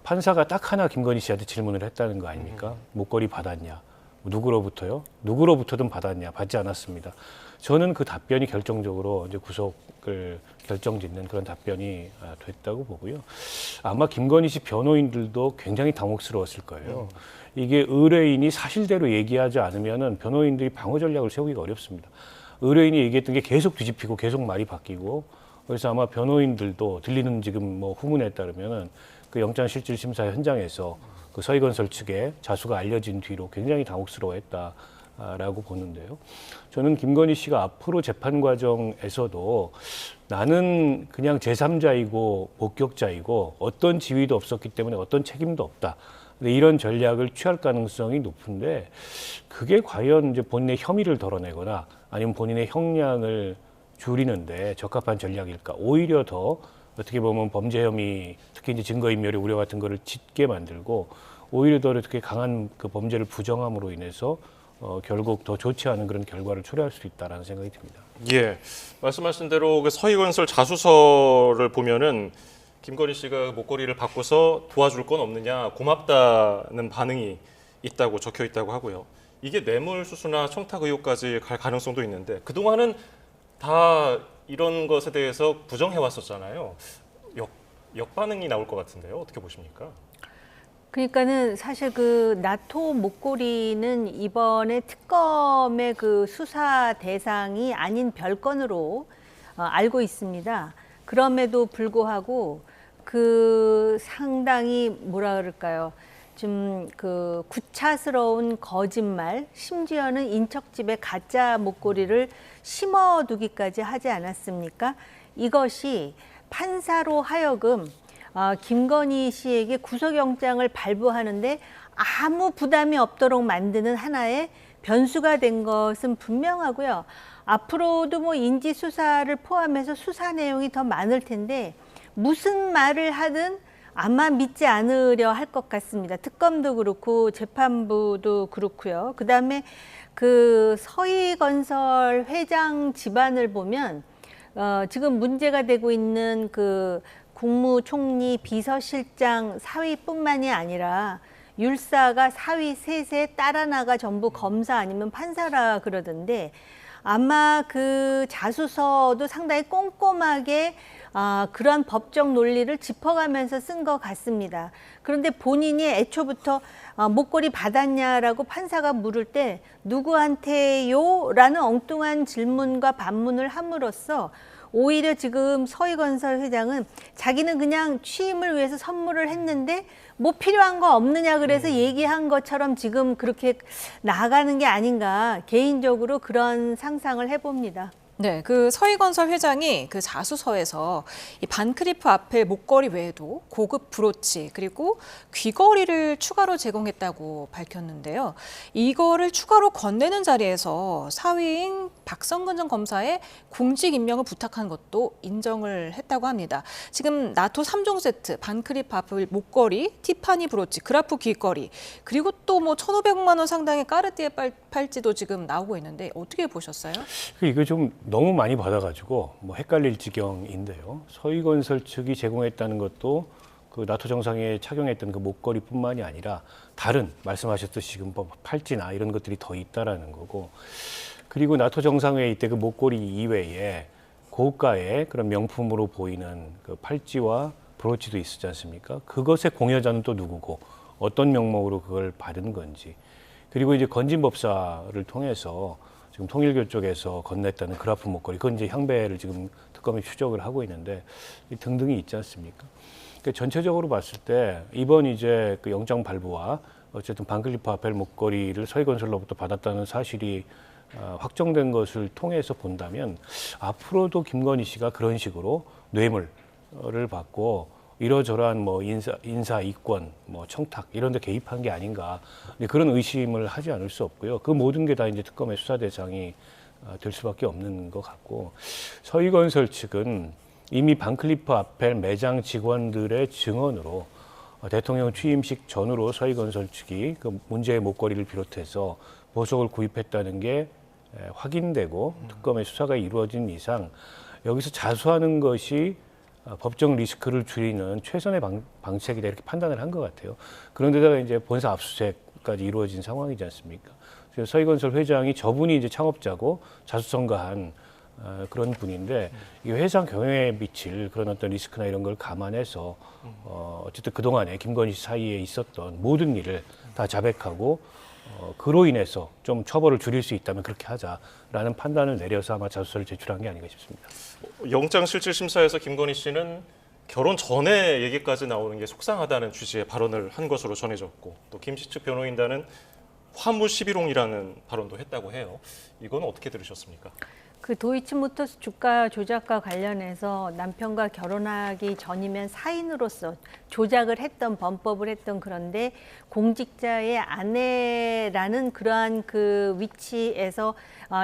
판사가 딱 하나 김건희 씨한테 질문을 했다는 거 아닙니까? 목걸이 받았냐? 누구로부터요? 누구로부터든 받았냐? 받지 않았습니다. 저는 그 답변이 결정적으로 이제 구속을 결정짓는 그런 답변이 됐다고 보고요. 아마 김건희 씨 변호인들도 굉장히 당혹스러웠을 거예요. 이게 의뢰인이 사실대로 얘기하지 않으면은 변호인들이 방어 전략을 세우기가 어렵습니다. 의뢰인이 얘기했던 게 계속 뒤집히고 계속 말이 바뀌고 그래서 아마 변호인들도 들리는 지금 뭐 후문에 따르면은 그 영장실질심사 현장에서 그 서희건설 측에 자수가 알려진 뒤로 굉장히 당혹스러워했다라고 보는데요. 저는 김건희 씨가 앞으로 재판 과정에서도 나는 그냥 제3자이고 목격자이고 어떤 지위도 없었기 때문에 어떤 책임도 없다. 이런 전략을 취할 가능성이 높은데 그게 과연 이제 본인의 혐의를 덜어내거나 아니면 본인의 형량을 줄이는데 적합한 전략일까? 오히려 더 어떻게 보면 범죄 혐의, 특히 이제 증거인멸의 우려 같은 거를 짙게 만들고 오히려 더 이렇게 강한 그 범죄를 부정함으로 인해서 결국 더 좋지 않은 그런 결과를 초래할 수 있다라는 생각이 듭니다. 예, 말씀하신 대로 그 서희건설 자수서를 보면은. 김건희 씨가 목걸이를 바꿔서 도와줄 건 없느냐, 고맙다는 반응이 있다고 적혀 있다고 하고요. 이게 뇌물수수나 청탁 의혹까지 갈 가능성도 있는데 그동안은 다 이런 것에 대해서 부정해왔었잖아요. 역반응이 나올 것 같은데요. 어떻게 보십니까? 그러니까는 사실 그 나토 목걸이는 이번에 특검의 그 수사 대상이 아닌 별건으로 알고 있습니다. 그럼에도 불구하고 그 상당히 뭐라 그럴까요? 좀 그 구차스러운 거짓말, 심지어는 인척집에 가짜 목걸이를 심어두기까지 하지 않았습니까? 이것이 판사로 하여금 김건희 씨에게 구속영장을 발부하는데 아무 부담이 없도록 만드는 하나의 변수가 된 것은 분명하고요. 앞으로도 뭐 인지수사를 포함해서 수사 내용이 더 많을 텐데 무슨 말을 하든 아마 믿지 않으려 할 것 같습니다. 특검도 그렇고 재판부도 그렇고요. 그다음에 그 서희건설 회장 집안을 보면 지금 문제가 되고 있는 그 국무총리 비서실장 사위뿐만이 아니라 율사가 사위 셋의 딸 하나가 전부 검사 아니면 판사라 그러던데 아마 그 자수서도 상당히 꼼꼼하게 그런 법적 논리를 짚어가면서 쓴 것 같습니다. 그런데 본인이 애초부터 목걸이 받았냐라고 판사가 물을 때 누구한테요? 라는 엉뚱한 질문과 반문을 함으로써 오히려 지금 서희건설 회장은 자기는 그냥 취임을 위해서 선물을 했는데 뭐 필요한 거 없느냐 그래서 얘기한 것처럼 지금 그렇게 나아가는 게 아닌가 개인적으로 그런 상상을 해봅니다. 네, 그 서희건설 회장이 그 자수서에서 이 반크리프 아펠 목걸이 외에도 고급 브로치 그리고 귀걸이를 추가로 제공했다고 밝혔는데요. 이거를 추가로 건네는 자리에서 사위인 박성근 전 검사의 공직 임명을 부탁한 것도 인정을 했다고 합니다. 지금 나토 3종 세트, 반크리프 아펠 목걸이, 티파니 브로치, 그라프 귀걸이 그리고 또 뭐 1,500만 원 상당의 까르띠에 팔찌도 지금 나오고 있는데 어떻게 보셨어요? 이거 좀 너무 많이 받아가지고 뭐 헷갈릴 지경인데요. 서희건설 측이 제공했다는 것도 그 나토 정상회에 착용했던 그 목걸이뿐만이 아니라 다른 말씀하셨듯이 지금 뭐 팔찌나 이런 것들이 더 있다라는 거고, 그리고 나토 정상회의 때 그 목걸이 이외에 고가의 그런 명품으로 보이는 그 팔찌와 브로치도 있었지 않습니까? 그것의 공여자는 또 누구고 어떤 명목으로 그걸 받은 건지, 그리고 이제 건진법사를 통해서 지금 통일교 쪽에서 건넸다는 그라프 목걸이, 그건 이제 향배를 지금 특검이 추적을 하고 있는데 등등이 있지 않습니까? 그러니까 전체적으로 봤을 때 이번 이제 그 영장 발부와 어쨌든 반클리프 아펠 목걸이를 서희건설로부터 받았다는 사실이 확정된 것을 통해서 본다면 앞으로도 김건희 씨가 그런 식으로 뇌물을 받고 이러저러한 뭐 인사 이권, 뭐 청탁 이런 데 개입한 게 아닌가, 그런 의심을 하지 않을 수 없고요. 그 모든 게 다 이제 특검의 수사 대상이 될 수밖에 없는 것 같고, 서희건설 측은 이미 반클리프 아펠 매장 직원들의 증언으로 대통령 취임식 전후로 서희건설 측이 그 문제의 목걸이를 비롯해서 보석을 구입했다는 게 확인되고 특검의 수사가 이루어진 이상 여기서 자수하는 것이 법정 리스크를 줄이는 최선의 방책이다 이렇게 판단을 한 것 같아요. 그런데다가 이제 본사 압수수색까지 이루어진 상황이지 않습니까? 그래서 서희건설 회장이 저분이 이제 창업자고 자수성가한 그런 분인데 이 회사 경영에 미칠 그런 어떤 리스크나 이런 걸 감안해서 어쨌든 그동안에 김건희 씨 사이에 있었던 모든 일을 다 자백하고 그로 인해서 좀 처벌을 줄일 수 있다면 그렇게 하자라는 판단을 내려서 아마 자수서를 제출한 게 아닌가 싶습니다. 영장실질심사에서 김건희 씨는 결혼 전에 얘기까지 나오는 게 속상하다는 취지의 발언을 한 것으로 전해졌고, 또 김 씨 측 변호인단은 화무 11홍이라는 발언도 했다고 해요. 이건 어떻게 들으셨습니까? 그 도이치모터스 주가 조작과 관련해서 남편과 결혼하기 전이면 사인으로서 조작을 했던, 범법을 했던, 그런데 공직자의 아내라는 그러한 그 위치에서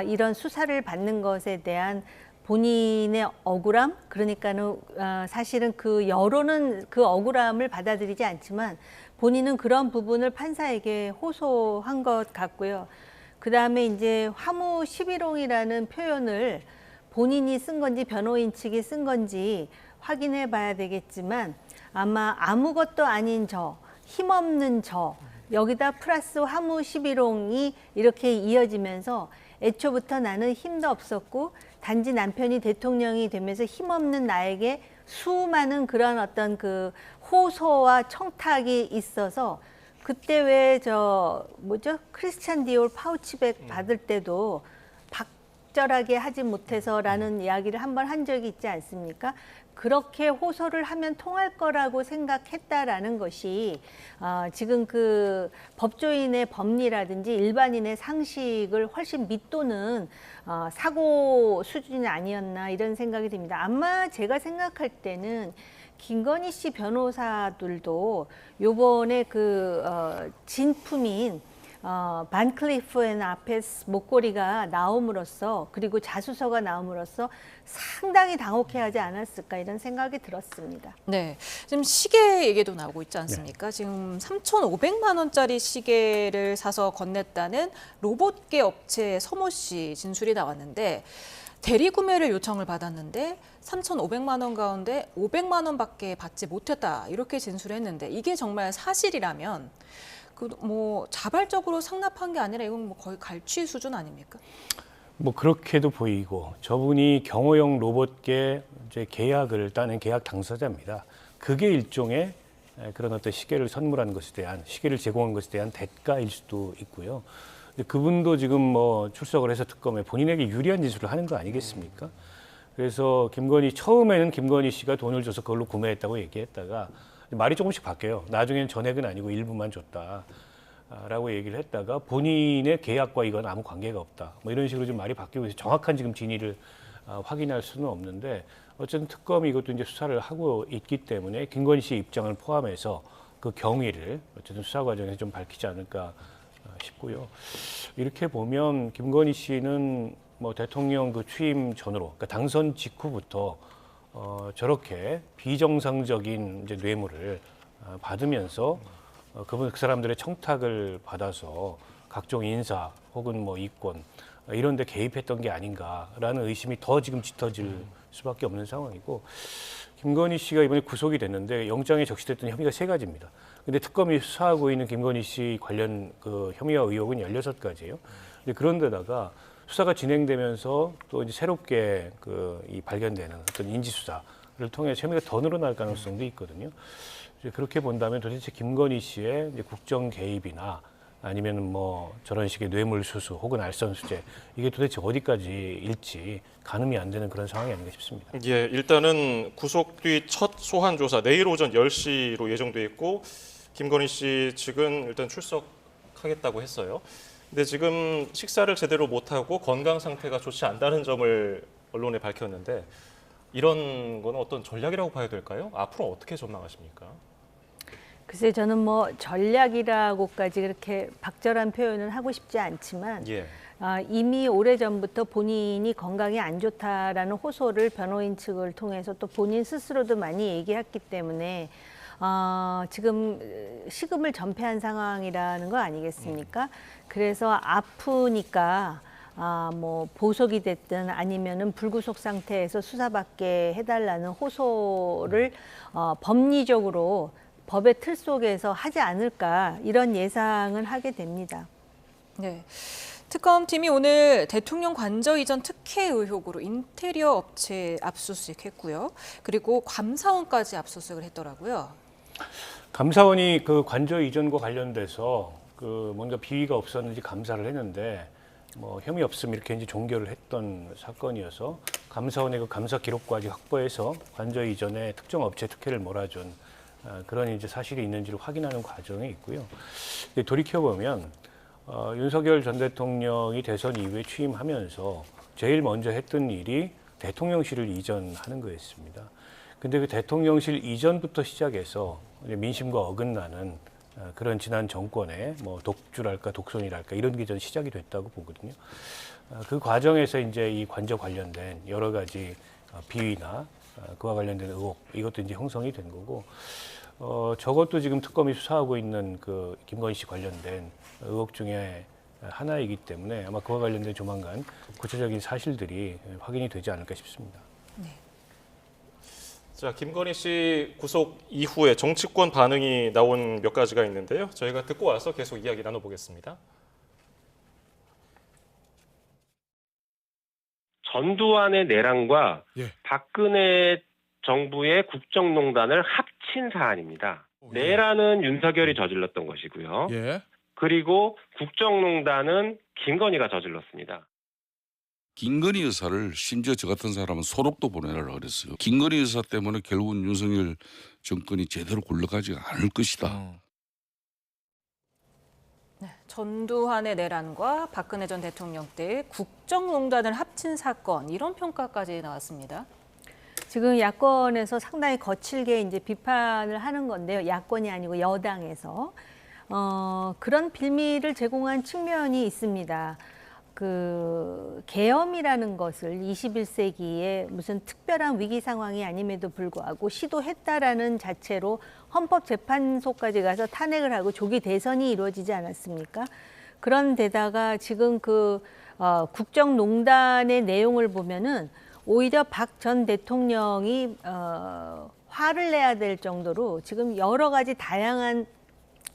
이런 수사를 받는 것에 대한 본인의 억울함, 그러니까는 사실은 그 여론은 그 억울함을 받아들이지 않지만 본인은 그런 부분을 판사에게 호소한 것 같고요. 그 다음에 이제 화무 11홍이라는 표현을 본인이 쓴 건지 변호인 측이 쓴 건지 확인해 봐야 되겠지만 아마 아무것도 아닌 저, 힘없는 저, 여기다 플러스 화무 11홍이 이렇게 이어지면서 애초부터 나는 힘도 없었고 단지 남편이 대통령이 되면서 힘없는 나에게 수많은 그런 어떤 그 호소와 청탁이 있어서 그때 왜 크리스찬 디올 파우치백 받을 때도 적절하게 하지 못해서라는 이야기를 한번 한 적이 있지 않습니까? 그렇게 호소를 하면 통할 거라고 생각했다라는 것이 지금 그 법조인의 법리라든지 일반인의 상식을 훨씬 밑도는 사고 수준이 아니었나 이런 생각이 듭니다. 아마 제가 생각할 때는 김건희 씨 변호사들도 요번에 그 진품인 반클리프 앤 아펠스 목걸이가 나옴으로써 그리고 자수서가 나옴으로써 상당히 당혹해하지 않았을까 이런 생각이 들었습니다. 네, 지금 시계 얘기도 나오고 있지 않습니까? 네. 지금 3,500만 원짜리 시계를 사서 건넸다는 로봇계 업체 서모 씨 진술이 나왔는데 대리 구매를 요청을 받았는데 3,500만 원 가운데 500만 원밖에 받지 못했다 이렇게 진술했는데 이게 정말 사실이라면 뭐 자발적으로 상납한 게 아니라 이건 뭐 거의 갈취 수준 아닙니까? 뭐 그렇게도 보이고 저분이 경호용 로봇계 이제 계약을 따낸 계약 당사자입니다. 그게 일종의 그런 어떤 시계를 선물한 것에 대한 시계를 제공한 것에 대한 대가일 수도 있고요. 근데 그분도 지금 뭐 출석을 해서 특검에 본인에게 유리한 진술을 하는 거 아니겠습니까? 그래서 처음에는 김건희 씨가 돈을 줘서 그걸로 구매했다고 얘기했다가 말이 조금씩 바뀌어요. 나중에는 전액은 아니고 일부만 줬다. 라고 얘기를 했다가 본인의 계약과 이건 아무 관계가 없다. 뭐 이런 식으로 좀 말이 바뀌고 있어서 정확한 지금 진위를 확인할 수는 없는데 어쨌든 특검이 이것도 이제 수사를 하고 있기 때문에 김건희 씨 입장을 포함해서 그 경위를 어쨌든 수사 과정에서 좀 밝히지 않을까 싶고요. 이렇게 보면 김건희 씨는 뭐 대통령 그 취임 전으로, 그러니까 당선 직후부터 저렇게 비정상적인 이제 뇌물을 받으면서 그 사람들의 청탁을 받아서 각종 인사 혹은 뭐 이권 이런 데 개입했던 게 아닌가라는 의심이 더 지금 짙어질 수밖에 없는 상황이고, 김건희 씨가 이번에 구속이 됐는데 영장에 적시됐던 혐의가 3가지입니다. 근데 특검이 수사하고 있는 김건희 씨 관련 그 혐의와 의혹은 16가지예요. 근데 그런데다가 수사가 진행되면서 또 이제 새롭게 이 발견되는 어떤 인지 수사를 통해 혐의가 더 늘어날 가능성도 있거든요. 이제 그렇게 본다면 도대체 김건희 씨의 이제 국정 개입이나 아니면 뭐 저런 식의 뇌물 수수 혹은 알선 수재 이게 도대체 어디까지일지 가늠이 안 되는 그런 상황이 아닌가 싶습니다. 예, 일단은 구속 뒤 첫 소환 조사 내일 오전 10시로 예정돼 있고 김건희 씨 측은 일단 출석하겠다고 했어요. 근데 지금 식사를 제대로 못하고 건강 상태가 좋지 않다는 점을 언론에 밝혔는데 이런 건 어떤 전략이라고 봐야 될까요? 앞으로 어떻게 전망하십니까? 글쎄 저는 뭐 전략이라고까지 그렇게 박절한 표현은 하고 싶지 않지만 예. 이미 오래전부터 본인이 건강이 안 좋다라는 호소를 변호인 측을 통해서 또 본인 스스로도 많이 얘기했기 때문에 지금 식음을 전폐한 상황이라는 거 아니겠습니까? 그래서 아프니까 뭐 보석이 됐든 아니면은 불구속 상태에서 수사받게 해달라는 호소를 법리적으로 법의 틀 속에서 하지 않을까 이런 예상은 하게 됩니다. 네. 특검팀이 오늘 대통령 관저 이전 특혜 의혹으로 인테리어 업체 압수수색했고요. 그리고 감사원까지 압수수색을 했더라고요. 감사원이 그 관저 이전과 관련돼서 그 뭔가 비위가 없었는지 감사를 했는데 뭐 혐의 없음 이렇게 이제 종결을 했던 사건이어서 감사원의 그 감사 기록까지 확보해서 관저 이전에 특정 업체 특혜를 몰아준 그런 이제 사실이 있는지를 확인하는 과정이 있고요. 돌이켜 보면 윤석열 전 대통령이 대선 이후에 취임하면서 제일 먼저 했던 일이 대통령실을 이전하는 거였습니다. 근데 그 대통령실 이전부터 시작해서 민심과 어긋나는 그런 지난 정권의 뭐 독주랄까 독선이랄까 이런 게 전 시작이 됐다고 보거든요. 그 과정에서 이제 이 관저 관련된 여러 가지 비위나 그와 관련된 의혹 이것도 이제 형성이 된 거고, 저것도 지금 특검이 수사하고 있는 그 김건희 씨 관련된 의혹 중에 하나이기 때문에 아마 그와 관련된 조만간 구체적인 사실들이 확인이 되지 않을까 싶습니다. 네. 자, 김건희 씨 구속 이후에 정치권 반응이 나온 몇 가지가 있는데요. 저희가 듣고 와서 계속 이야기 나눠보겠습니다. 전두환의 내란과 박근혜 정부의 국정농단을 합친 사안입니다. 내란은 윤석열이 저질렀던 것이고요. 그리고 국정농단은 김건희가 저질렀습니다. 김건희 여사를 심지어 저 같은 사람은 소록도 보내라고 그랬어요. 김건희 여사 때문에 결국은 윤석열 정권이 제대로 굴러가지 않을 것이다. 네, 전두환의 내란과 박근혜 전 대통령 때 국정농단을 합친 사건 이런 평가까지 나왔습니다. 지금 야권에서 상당히 거칠게 이제 비판을 하는 건데요. 야권이 아니고 여당에서 그런 빌미를 제공한 측면이 있습니다. 그 계엄이라는 것을 21세기에 무슨 특별한 위기 상황이 아님에도 불구하고 시도했다라는 자체로 헌법재판소까지 가서 탄핵을 하고 조기 대선이 이루어지지 않았습니까? 그런데다가 지금 그 국정농단의 내용을 보면은 오히려 박 전 대통령이 화를 내야 될 정도로 지금 여러 가지 다양한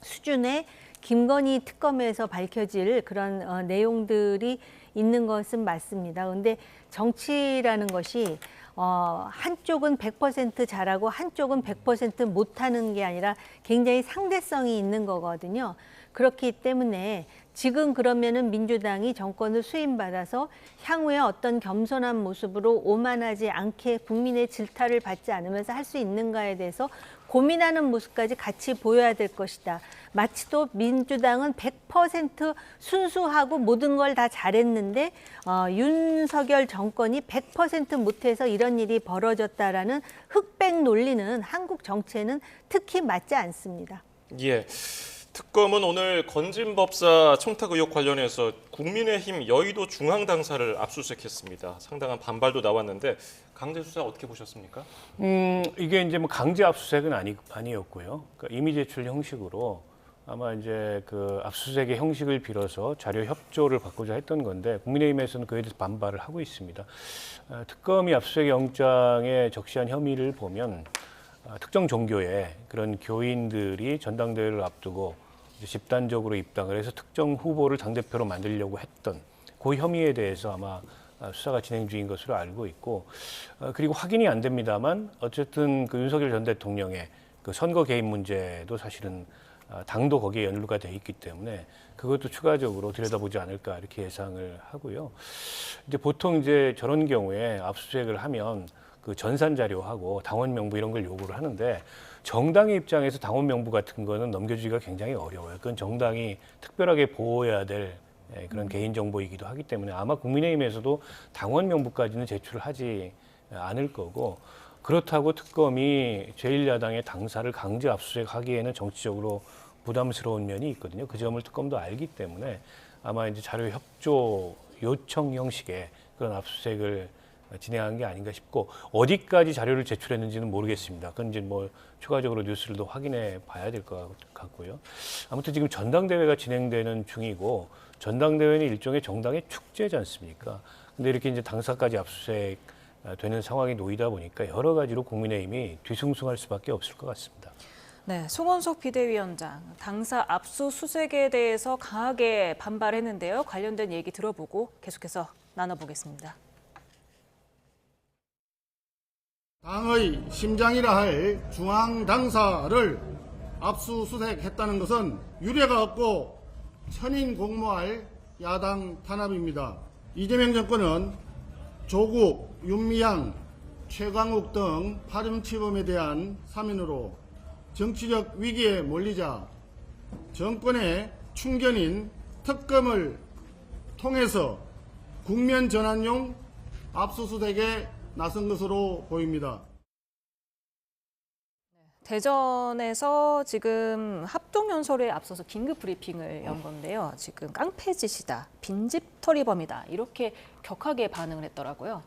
수준의 김건희 특검에서 밝혀질 그런 내용들이 있는 것은 맞습니다. 그런데 정치라는 것이 한쪽은 100% 잘하고 한쪽은 100% 못하는 게 아니라 굉장히 상대성이 있는 거거든요. 그렇기 때문에 지금 그러면은 민주당이 정권을 수임받아서 향후에 어떤 겸손한 모습으로 오만하지 않게 국민의 질타를 받지 않으면서 할 수 있는가에 대해서 고민하는 모습까지 같이 보여야 될 것이다. 마치 또 민주당은 100% 순수하고 모든 걸 다 잘했는데 윤석열 정권이 100% 못해서 이런 일이 벌어졌다라는 흑백 논리는 한국 정치에는 특히 맞지 않습니다. 예. 특검은 오늘 건진법사 청탁 의혹 관련해서 국민의힘 여의도 중앙당사를 압수수색했습니다. 상당한 반발도 나왔는데 강제 수사 어떻게 보셨습니까? 이게 이제 뭐 강제 압수수색은 아니었고요. 그러니까 이미 제출 형식으로 아마 이제 그 압수수색의 형식을 빌어서 자료 협조를 받고자 했던 건데 국민의힘에서는 그에 대해서 반발을 하고 있습니다. 특검이 압수수색 영장에 적시한 혐의를 보면 특정 종교의 그런 교인들이 전당대회를 앞두고 집단적으로 입당을 해서 특정 후보를 당대표로 만들려고 했던 그 혐의에 대해서 아마 수사가 진행 중인 것으로 알고 있고, 그리고 확인이 안 됩니다만 어쨌든 그 윤석열 전 대통령의 그 선거 개입 문제도 사실은 당도 거기에 연루가 돼 있기 때문에 그것도 추가적으로 들여다보지 않을까 이렇게 예상을 하고요. 이제 보통 이제 저런 경우에 압수수색을 하면 그 전산 자료하고 당원 명부 이런 걸 요구를 하는데 정당의 입장에서 당원 명부 같은 거는 넘겨주기가 굉장히 어려워요. 그건 정당이 특별하게 보호해야 될 그런 개인정보이기도 하기 때문에 아마 국민의힘에서도 당원 명부까지는 제출을 하지 않을 거고, 그렇다고 특검이 제1야당의 당사를 강제 압수수색하기에는 정치적으로 부담스러운 면이 있거든요. 그 점을 특검도 알기 때문에 아마 이제 자료 협조 요청 형식의 그런 압수수색을 진행한 게 아닌가 싶고, 어디까지 자료를 제출했는지는 모르겠습니다. 그건 이제 뭐 추가적으로 뉴스를 더 확인해 봐야 될 것 같고요. 아무튼 지금 전당대회가 진행되는 중이고, 전당대회는 일종의 정당의 축제지 않습니까? 근데 이렇게 이제 당사까지 압수수색 되는 상황이 놓이다 보니까 여러 가지로 국민의힘이 뒤숭숭할 수밖에 없을 것 같습니다. 네, 송원석 비대위원장, 당사 압수수색에 대해서 강하게 반발했는데요. 관련된 얘기 들어보고 계속해서 나눠보겠습니다. 당의 심장이라 할 중앙당사를 압수수색했다는 것은 유례가 없고 천인공모할 야당 탄압입니다. 이재명 정권은 조국, 윤미향, 최강욱 등 파렴치범에 대한 사면으로 정치적 위기에 몰리자 정권의 충견인 특검을 통해서 국면 전환용 압수수색에 나선 것으로 보입니다. 대전에서 지금 합동연설에 앞서서 긴급 브리핑을 연 건데요. 지금 깡패짓이다, 빈집털이범이다 이렇게 격하게 반응을 했더라고요.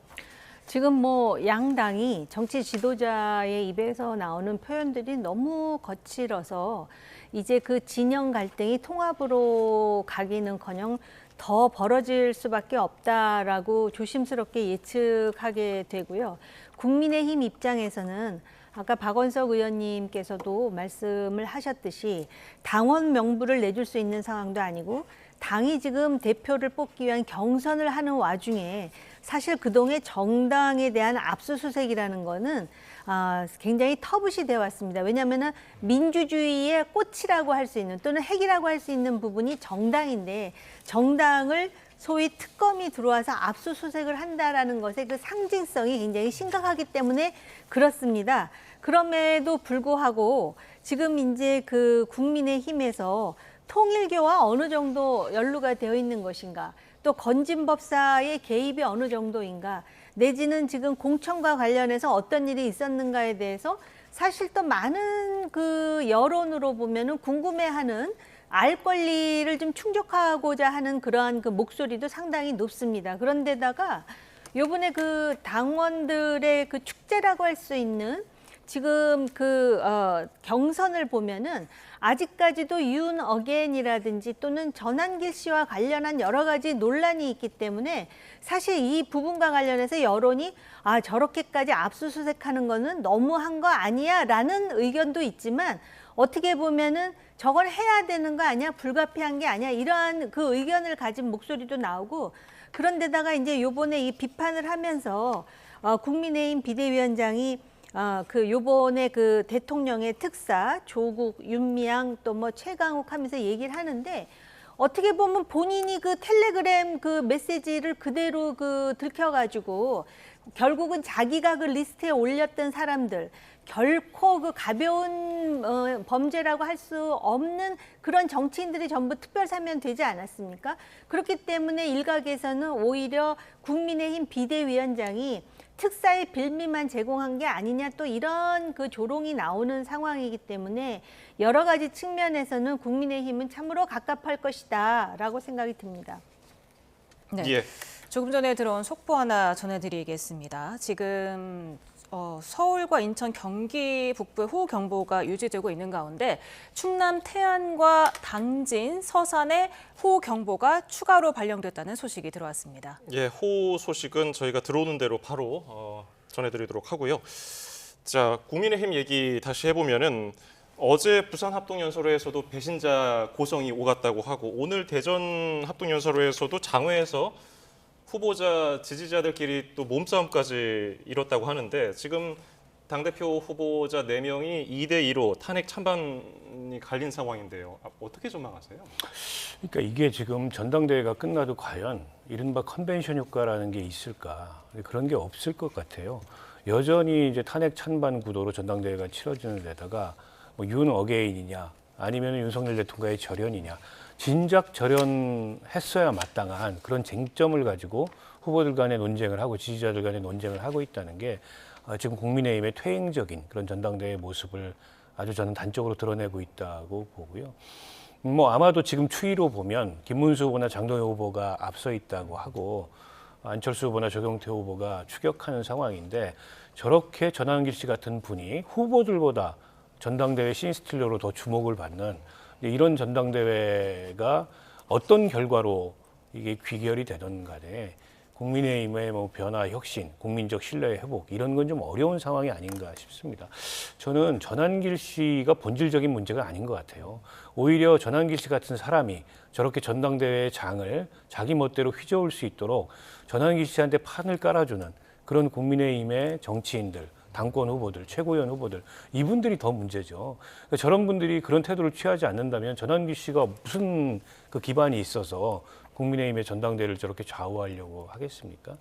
지금 뭐 양당이 정치 지도자의 입에서 나오는 표현들이 너무 거칠어서 이제 그 진영 갈등이 통합으로 가기는커녕 더 벌어질 수밖에 없다라고 조심스럽게 예측하게 되고요. 국민의힘 입장에서는 아까 박원석 의원님께서도 말씀을 하셨듯이 당원 명부를 내줄 수 있는 상황도 아니고 당이 지금 대표를 뽑기 위한 경선을 하는 와중에 사실 그동안 정당에 대한 압수수색이라는 거는 굉장히 터부시 되어 왔습니다. 왜냐하면 민주주의의 꽃이라고 할 수 있는 또는 핵이라고 할 수 있는 부분이 정당인데 정당을 소위 특검이 들어와서 압수수색을 한다라는 것의 그 상징성이 굉장히 심각하기 때문에 그렇습니다. 그럼에도 불구하고 지금 이제 그 국민의힘에서 통일교와 어느 정도 연루가 되어 있는 것인가, 또 건진법사의 개입이 어느 정도인가, 내지는 지금 공천과 관련해서 어떤 일이 있었는가에 대해서 사실 또 많은 그 여론으로 보면은 궁금해하는 알 권리를 좀 충족하고자 하는 그러한 그 목소리도 상당히 높습니다. 그런데다가 요번에 그 당원들의 그 축제라고 할 수 있는 지금 그 경선을 보면은 아직까지도 윤 어게인이라든지 또는 전한길 씨와 관련한 여러 가지 논란이 있기 때문에 사실 이 부분과 관련해서 여론이 저렇게까지 압수수색하는 거는 너무한 거 아니야 라는 의견도 있지만, 어떻게 보면은 저건 해야 되는 거 아니야, 불가피한 게 아니야, 이러한 그 의견을 가진 목소리도 나오고, 그런데다가 이제 요번에 이 비판을 하면서 국민의힘 비대위원장이 그 요번에 그 대통령의 특사 조국, 윤미향 또 뭐 최강욱 하면서 얘기를 하는데, 어떻게 보면 본인이 그 텔레그램 그 메시지를 그대로 그 들켜가지고 결국은 자기가 그 리스트에 올렸던 사람들, 결코 그 가벼운 범죄라고 할 수 없는 그런 정치인들이 전부 특별사면 되지 않았습니까? 그렇기 때문에 일각에서는 오히려 국민의힘 비대위원장이 특사의 빌미만 제공한 게 아니냐, 또 이런 그 조롱이 나오는 상황이기 때문에 여러 가지 측면에서는 국민의힘은 참으로 갑갑할 것이다라고 생각이 듭니다. 네. 예. 조금 전에 들어온 속보 하나 전해드리겠습니다. 지금 서울과 인천, 경기 북부에 호우경보가 유지되고 있는 가운데 충남 태안과 당진, 서산에 호우경보가 추가로 발령됐다는 소식이 들어왔습니다. 예, 호우 소식은 저희가 들어오는 대로 바로 전해드리도록 하고요. 자, 국민의힘 얘기 다시 해보면은 어제 부산 합동연설회에서도 배신자 고성이 오갔다고 하고 오늘 대전 합동연설회에서도 장외에서 후보자 지지자들끼리 또 몸싸움까지 이뤘다고 하는데 지금 당대표 후보자 4명이 2대2로 탄핵 찬반이 갈린 상황인데요. 어떻게 전망하세요? 그러니까 이게 지금 전당대회가 끝나도 과연 이른바 컨벤션 효과라는 게 있을까? 그런 게 없을 것 같아요. 여전히 이제 탄핵 찬반 구도로 전당대회가 치러지는 데다가 뭐 윤 어게인이냐 아니면 윤석열 대통령의 절연이냐. 진작 절연했어야 마땅한 그런 쟁점을 가지고 후보들 간의 논쟁을 하고 지지자들 간의 논쟁을 하고 있다는 게 지금 국민의힘의 퇴행적인 그런 전당대회 모습을 아주 저는 단적으로 드러내고 있다고 보고요. 뭐 아마도 지금 추이로 보면 김문수 후보나 장동혁 후보가 앞서 있다고 하고 안철수 후보나 조경태 후보가 추격하는 상황인데 저렇게 전환길 씨 같은 분이 후보들보다 전당대회 신스틸러로 더 주목을 받는 이런 전당대회가 어떤 결과로 이게 귀결이 되든 간에 국민의힘의 뭐 변화, 혁신, 국민적 신뢰 회복 이런 건 좀 어려운 상황이 아닌가 싶습니다. 저는 전환길 씨가 본질적인 문제가 아닌 것 같아요. 오히려 전환길 씨 같은 사람이 저렇게 전당대회의 장을 자기 멋대로 휘저을 수 있도록 전환길 씨한테 판을 깔아주는 그런 국민의힘의 정치인들, 당권 후보들, 최고위원 후보들 이분들이 더 문제죠. 그러니까 저런 분들이 그런 태도를 취하지 않는다면 전환기 씨가 무슨 그 기반이 있어서 국민의힘의 전당대회를 저렇게 좌우하려고 하겠습니까?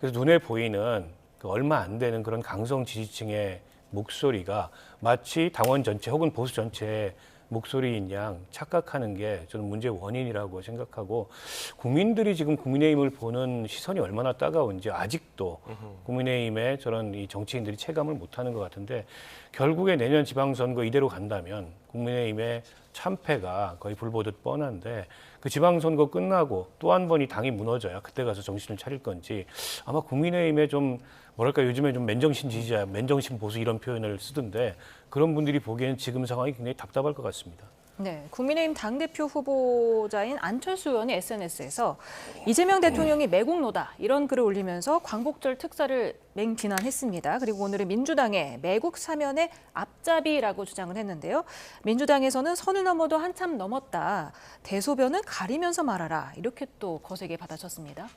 그래서 눈에 보이는 그 얼마 안 되는 그런 강성 지지층의 목소리가 마치 당원 전체 혹은 보수 전체의 목소리인 양 착각하는 게 저는 문제의 원인이라고 생각하고 국민들이 지금 국민의힘을 보는 시선이 얼마나 따가운지 아직도 국민의힘의 저런 이 정치인들이 체감을 못하는 것 같은데 결국에 내년 지방선거 이대로 간다면 국민의힘의 참패가 거의 불보듯 뻔한데 그 지방선거 끝나고 또 한 번이 당이 무너져야 그때 가서 정신을 차릴 건지 아마 국민의힘에 좀 뭐랄까 요즘에 좀 맨정신 지지자, 맨정신 보수 이런 표현을 쓰던데 그런 분들이 보기에는 지금 상황이 굉장히 답답할 것 같습니다. 네, 국민의힘 당대표 후보자인 안철수 의원이 SNS에서 이재명 대통령이 매국노다 이런 글을 올리면서 광복절 특사를 맹비난했습니다. 그리고 오늘은 민주당의 매국 사면의 앞잡이라고 주장을 했는데요. 민주당에서는 선을 넘어도 한참 넘었다. 대소변은 가리면서 말하라. 이렇게 또 거세게 받아쳤습니다.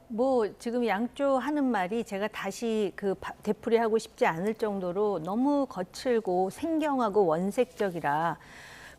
뭐 지금 양쪽 하는 말이 제가 다시 그 되풀이하고 싶지 않을 정도로 너무 거칠고 생경하고 원색적이라.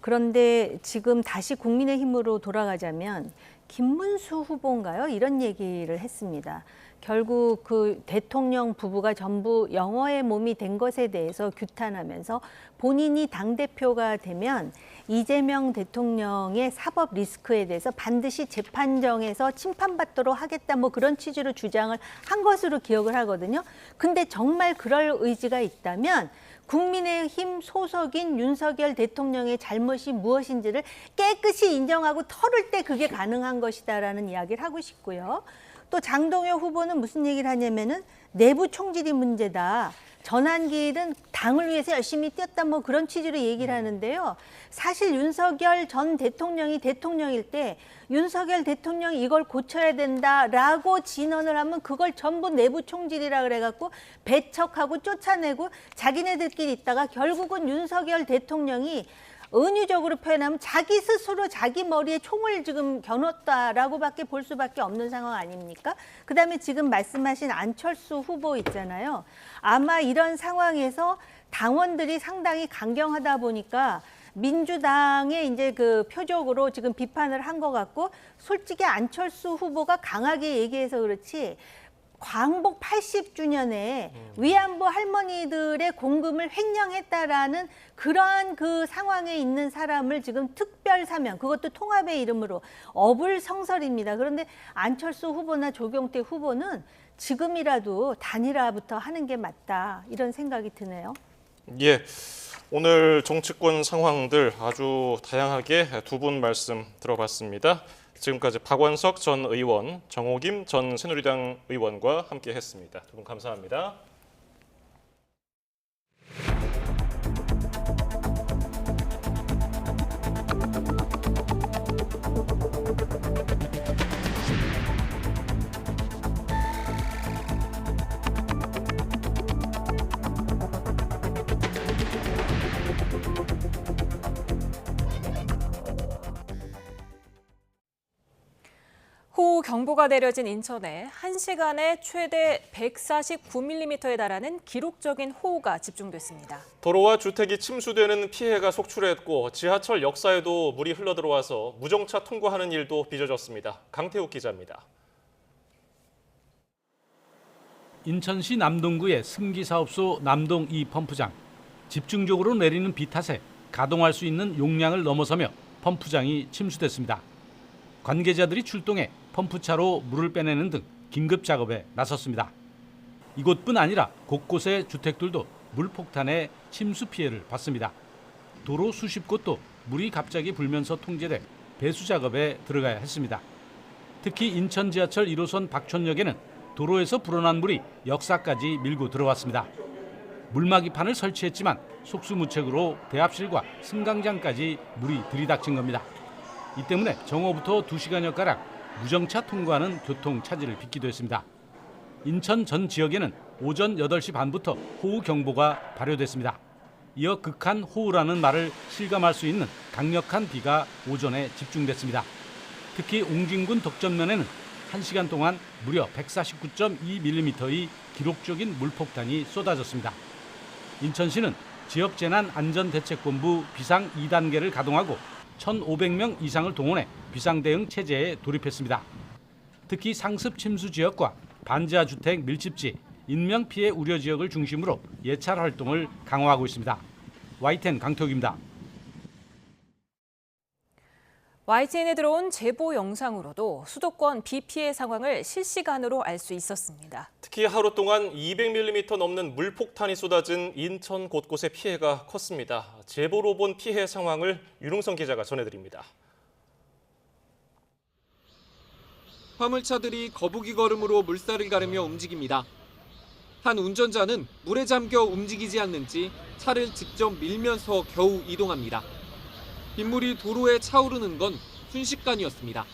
그런데 지금 다시 국민의힘으로 돌아가자면 김문수 후보인가요? 이런 얘기를 했습니다. 결국 그 대통령 부부가 전부 영어의 몸이 된 것에 대해서 규탄하면서 본인이 당대표가 되면 이재명 대통령의 사법 리스크에 대해서 반드시 재판정에서 심판받도록 하겠다 뭐 그런 취지로 주장을 한 것으로 기억을 하거든요. 근데 정말 그럴 의지가 있다면 국민의힘 소속인 윤석열 대통령의 잘못이 무엇인지를 깨끗이 인정하고 털을 때 그게 가능한 것이다라는 이야기를 하고 싶고요. 또 장동혁 후보는 무슨 얘기를 하냐면은 내부 총질이 문제다. 전환길은 당을 위해서 열심히 뛰었다 뭐 그런 취지로 얘기를 하는데요. 사실 윤석열 전 대통령이 대통령일 때 윤석열 대통령이 이걸 고쳐야 된다라고 진언을 하면 그걸 전부 내부 총질이라 그래갖고 배척하고 쫓아내고 자기네들끼리 있다가 결국은 윤석열 대통령이 은유적으로 표현하면 자기 스스로 자기 머리에 총을 지금 겨눴다라고밖에 볼 수밖에 없는 상황 아닙니까? 그다음에 지금 말씀하신 안철수 후보 있잖아요. 아마 이런 상황에서 당원들이 상당히 강경하다 보니까 민주당의 이제 그 표적으로 지금 비판을 한 것 같고 솔직히 안철수 후보가 강하게 얘기해서 그렇지 광복 80주년에 위안부 할머니들의 공금을 횡령했다라는 그러한 그 상황에 있는 사람을 지금 특별 사면, 그것도 통합의 이름으로 어불성설입니다. 그런데 안철수 후보나 조경태 후보는 지금이라도 단일화부터 하는 게 맞다, 이런 생각이 드네요. 예, 오늘 정치권 상황들 아주 다양하게 두 분 말씀 들어봤습니다. 지금까지 박원석 전 의원, 정호김 전 새누리당 의원과 함께했습니다. 두 분 감사합니다. 호우경보가 내려진 인천에 1시간에 최대 149mm에 달하는 기록적인 호우가 집중됐습니다. 도로와 주택이 침수되는 피해가 속출했고 지하철 역사에도 물이 흘러들어와서 무정차 통과하는 일도 빚어졌습니다. 강태욱 기자입니다. 인천시 남동구의 승기사업소 남동 2 펌프장. 집중적으로 내리는 비 탓에 가동할 수 있는 용량을 넘어서며 펌프장이 침수됐습니다. 관계자들이 출동해 펌프차로 물을 빼내는 등 긴급 작업에 나섰습니다. 이곳뿐 아니라 곳곳의 주택들도 물폭탄에 침수 피해를 봤습니다. 도로 수십 곳도 물이 갑자기 불면서 통제돼 배수 작업에 들어가야 했습니다. 특히 인천 지하철 1호선 박촌역에는 도로에서 불어난 물이 역사까지 밀고 들어왔습니다. 물막이판을 설치했지만 속수무책으로 대합실과 승강장까지 물이 들이닥친 겁니다. 이 때문에 정오부터 2시간여가량 무정차 통과하는 교통 차질을 빚기도 했습니다. 인천 전 지역에는 오전 8시 반부터 호우경보가 발효됐습니다. 이어 극한 호우라는 말을 실감할 수 있는 강력한 비가 오전에 집중됐습니다. 특히 옹진군 덕전면에는 1시간 동안 무려 149.2mm의 기록적인 물폭탄이 쏟아졌습니다. 인천시는 지역재난안전대책본부 비상 2단계를 가동하고 1,500명 이상을 동원해 비상대응 체제에 돌입했습니다. 특히 상습 침수 지역과 반지하 주택 밀집지, 인명피해 우려 지역을 중심으로 예찰 활동을 강화하고 있습니다. YTN 강태욱입니다. YTN에 들어온 제보 영상으로도 수도권 비 피해 상황을 실시간으로 알 수 있었습니다. 특히 하루 동안 200mm 넘는 물폭탄이 쏟아진 인천 곳곳의 피해가 컸습니다. 제보로 본 피해 상황을 윤웅성 기자가 전해드립니다. 화물차들이 거북이 걸음으로 물살을 가르며 움직입니다. 한 운전자는 물에 잠겨 움직이지 않는지 차를 직접 밀면서 겨우 이동합니다. 빗물이 도로에 차오르는 건 순식간이었습니다.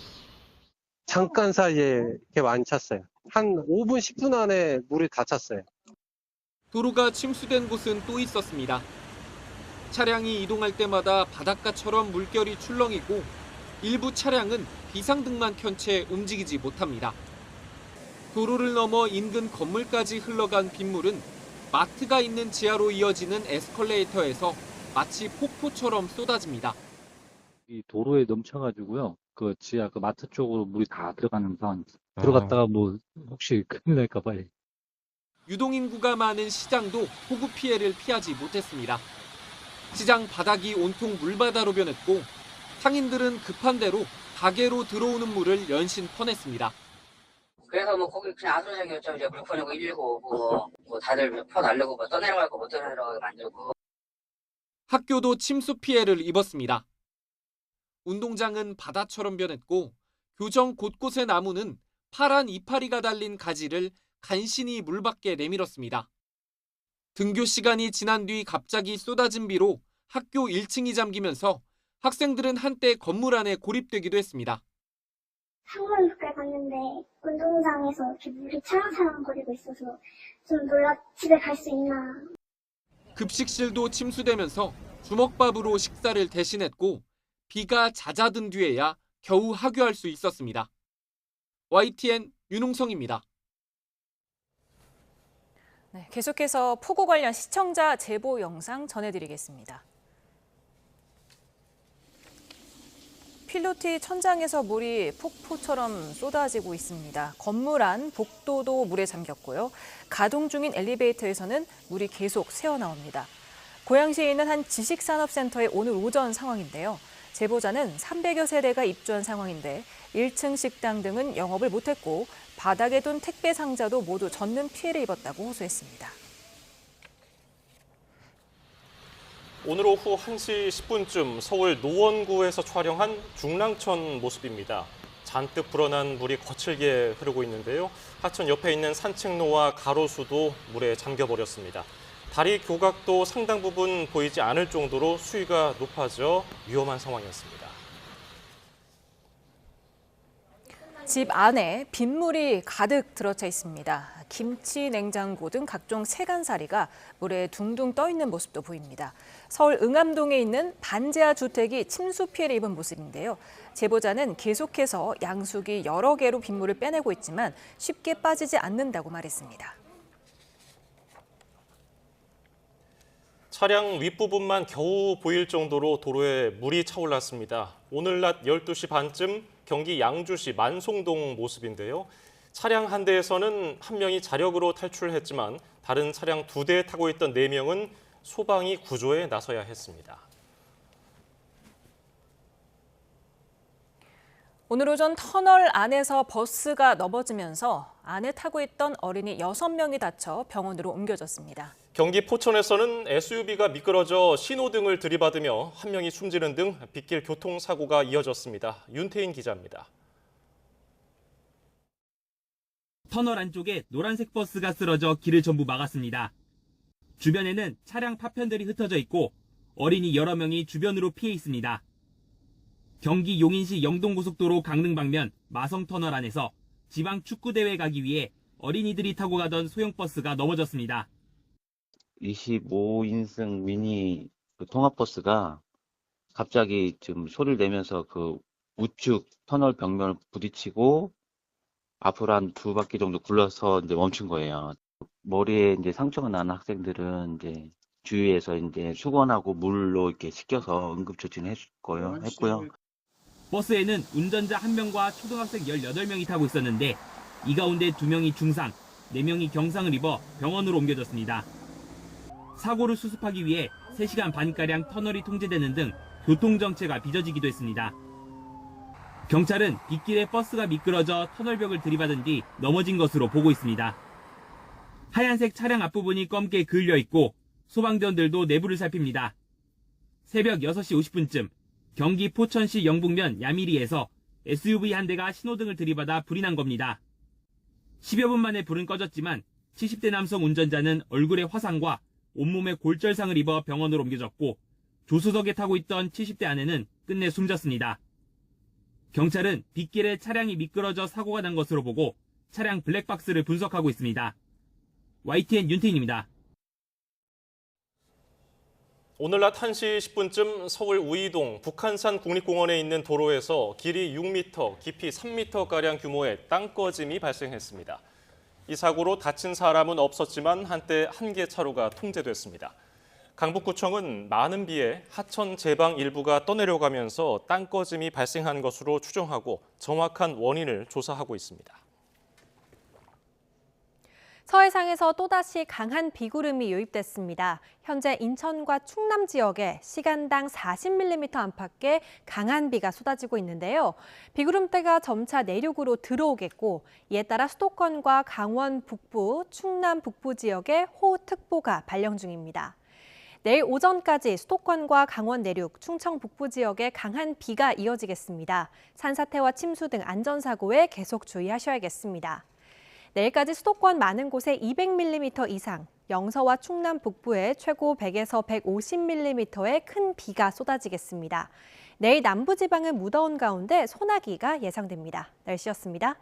잠깐 사이에 이렇게 많이 찼어요. 한 5분, 10분 안에 물이 다 찼어요. 도로가 침수된 곳은 또 있었습니다. 차량이 이동할 때마다 바닷가처럼 물결이 출렁이고 일부 차량은 비상등만 켠 채 움직이지 못합니다. 도로를 넘어 인근 건물까지 흘러간 빗물은 마트가 있는 지하로 이어지는 에스컬레이터에서 마치 폭포처럼 쏟아집니다. 이 도로에 넘쳐가지고요. 그 지하 그 마트 쪽으로 물이 다 들어가는 상황. 들어갔다가 뭐 혹시 큰일 날까 봐요. 유동인구가 많은 시장도 폭우 피해를 피하지 못했습니다. 시장 바닥이 온통 물바다로 변했고 상인들은 급한 대로 가게로 들어오는 물을 연신 퍼냈습니다. 그래서 뭐 거기 그냥 아수라장이었죠. 이제 물 퍼내고 119 오고 뭐 다들 퍼날려고 뭐 떠내려갈 거 못 떠내려가게 만들고. 학교도 침수 피해를 입었습니다. 운동장은 바다처럼 변했고 교정 곳곳의 나무는 파란 이파리가 달린 가지를 간신히 물 밖에 내밀었습니다. 등교 시간이 지난 뒤 갑자기 쏟아진 비로 학교 1층이 잠기면서 학생들은 한때 건물 안에 고립되기도 했습니다. 창문 밖을 봤는데 운동장에서 이렇게 물이 차랑차랑거리고 있어서 좀 놀라 집에 갈 수 있나. 급식실도 침수되면서 주먹밥으로 식사를 대신했고 비가 잦아든 뒤에야 겨우 하교할 수 있었습니다. YTN 윤홍성입니다. 네, 계속해서 폭우 관련 시청자 제보 영상 전해드리겠습니다. 필로티 천장에서 물이 폭포처럼 쏟아지고 있습니다. 건물 안 복도도 물에 잠겼고요. 가동 중인 엘리베이터에서는 물이 계속 새어나옵니다. 고양시에 있는 한 지식산업센터의 오늘 오전 상황인데요. 제보자는 300여 세대가 입주한 상황인데 1층 식당 등은 영업을 못했고 바닥에 둔 택배 상자도 모두 젖는 피해를 입었다고 호소했습니다. 오늘 오후 1시 10분쯤 서울 노원구에서 촬영한 중랑천 모습입니다. 잔뜩 불어난 물이 거칠게 흐르고 있는데요. 하천 옆에 있는 산책로와 가로수도 물에 잠겨버렸습니다. 다리 교각도 상당 부분 보이지 않을 정도로 수위가 높아져 위험한 상황이었습니다. 집 안에 빗물이 가득 들어차 있습니다. 김치, 냉장고 등 각종 세간살이가 물에 둥둥 떠 있는 모습도 보입니다. 서울 응암동에 있는 반지하 주택이 침수 피해를 입은 모습인데요. 제보자는 계속해서 양수기 여러 개로 빗물을 빼내고 있지만 쉽게 빠지지 않는다고 말했습니다. 차량 윗부분만 겨우 보일 정도로 도로에 물이 차올랐습니다. 오늘 낮 12시 반쯤 경기 양주시 만송동 모습인데요. 차량 한 대에서는 한 명이 자력으로 탈출했지만 다른 차량 2대에 타고 있던 4명은 소방이 구조에 나서야 했습니다. 오늘 오전 터널 안에서 버스가 넘어지면서 안에 타고 있던 어린이 6명이 다쳐 병원으로 옮겨졌습니다. 경기 포천에서는 SUV가 미끄러져 신호등을 들이받으며 한 명이 숨지는 등 빗길 교통사고가 이어졌습니다. 윤태인 기자입니다. 터널 안쪽에 노란색 버스가 쓰러져 길을 전부 막았습니다. 주변에는 차량 파편들이 흩어져 있고 어린이 여러 명이 주변으로 피해 있습니다. 경기 용인시 영동고속도로 강릉 방면 마성터널 안에서 지방 축구대회 가기 위해 어린이들이 타고 가던 소형버스가 넘어졌습니다. 25인승 미니 통합버스가 갑자기 좀 소리를 내면서 그 우측 터널 벽면을 부딪히고 앞으로 한 2바퀴 정도 굴러서 이제 멈춘 거예요. 머리에 이제 상처가 난 학생들은 이제 주위에서 이제 수건하고 물로 이렇게 씻겨서 응급조치는 했고요. 버스에는 운전자 1명과 초등학생 18명이 타고 있었는데 이 가운데 2명이 중상, 4명이 경상을 입어 병원으로 옮겨졌습니다. 사고를 수습하기 위해 3시간 반가량 터널이 통제되는 등 교통정체가 빚어지기도 했습니다. 경찰은 빗길에 버스가 미끄러져 터널벽을 들이받은 뒤 넘어진 것으로 보고 있습니다. 하얀색 차량 앞부분이 검게 그을려 있고 소방대원들도 내부를 살핍니다. 새벽 6시 50분쯤 경기 포천시 영북면 야미리에서 SUV 한 대가 신호등을 들이받아 불이 난 겁니다. 10여 분 만에 불은 꺼졌지만 70대 남성 운전자는 얼굴에 화상과 온몸에 골절상을 입어 병원으로 옮겨졌고 조수석에 타고 있던 70대 아내는 끝내 숨졌습니다. 경찰은 빗길에 차량이 미끄러져 사고가 난 것으로 보고 차량 블랙박스를 분석하고 있습니다. YTN 윤태인입니다. 오늘 낮 1시 10분쯤 서울 우이동 북한산 국립공원에 있는 도로에서 길이 6m, 깊이 3m가량 규모의 땅꺼짐이 발생했습니다. 이 사고로 다친 사람은 없었지만 한때 한 개 차로가 통제됐습니다. 강북구청은 많은 비에 하천 제방 일부가 떠내려가면서 땅꺼짐이 발생한 것으로 추정하고 정확한 원인을 조사하고 있습니다. 서해상에서 또다시 강한 비구름이 유입됐습니다. 현재 인천과 충남 지역에 시간당 40mm 안팎의 강한 비가 쏟아지고 있는데요. 비구름대가 점차 내륙으로 들어오겠고 이에 따라 수도권과 강원 북부, 충남 북부 지역에 호우특보가 발령 중입니다. 내일 오전까지 수도권과 강원 내륙, 충청 북부 지역에 강한 비가 이어지겠습니다. 산사태와 침수 등 안전사고에 계속 주의하셔야겠습니다. 내일까지 수도권 많은 곳에 200mm 이상, 영서와 충남 북부에 최고 100에서 150mm의 큰 비가 쏟아지겠습니다. 내일 남부지방은 무더운 가운데 소나기가 예상됩니다. 날씨였습니다.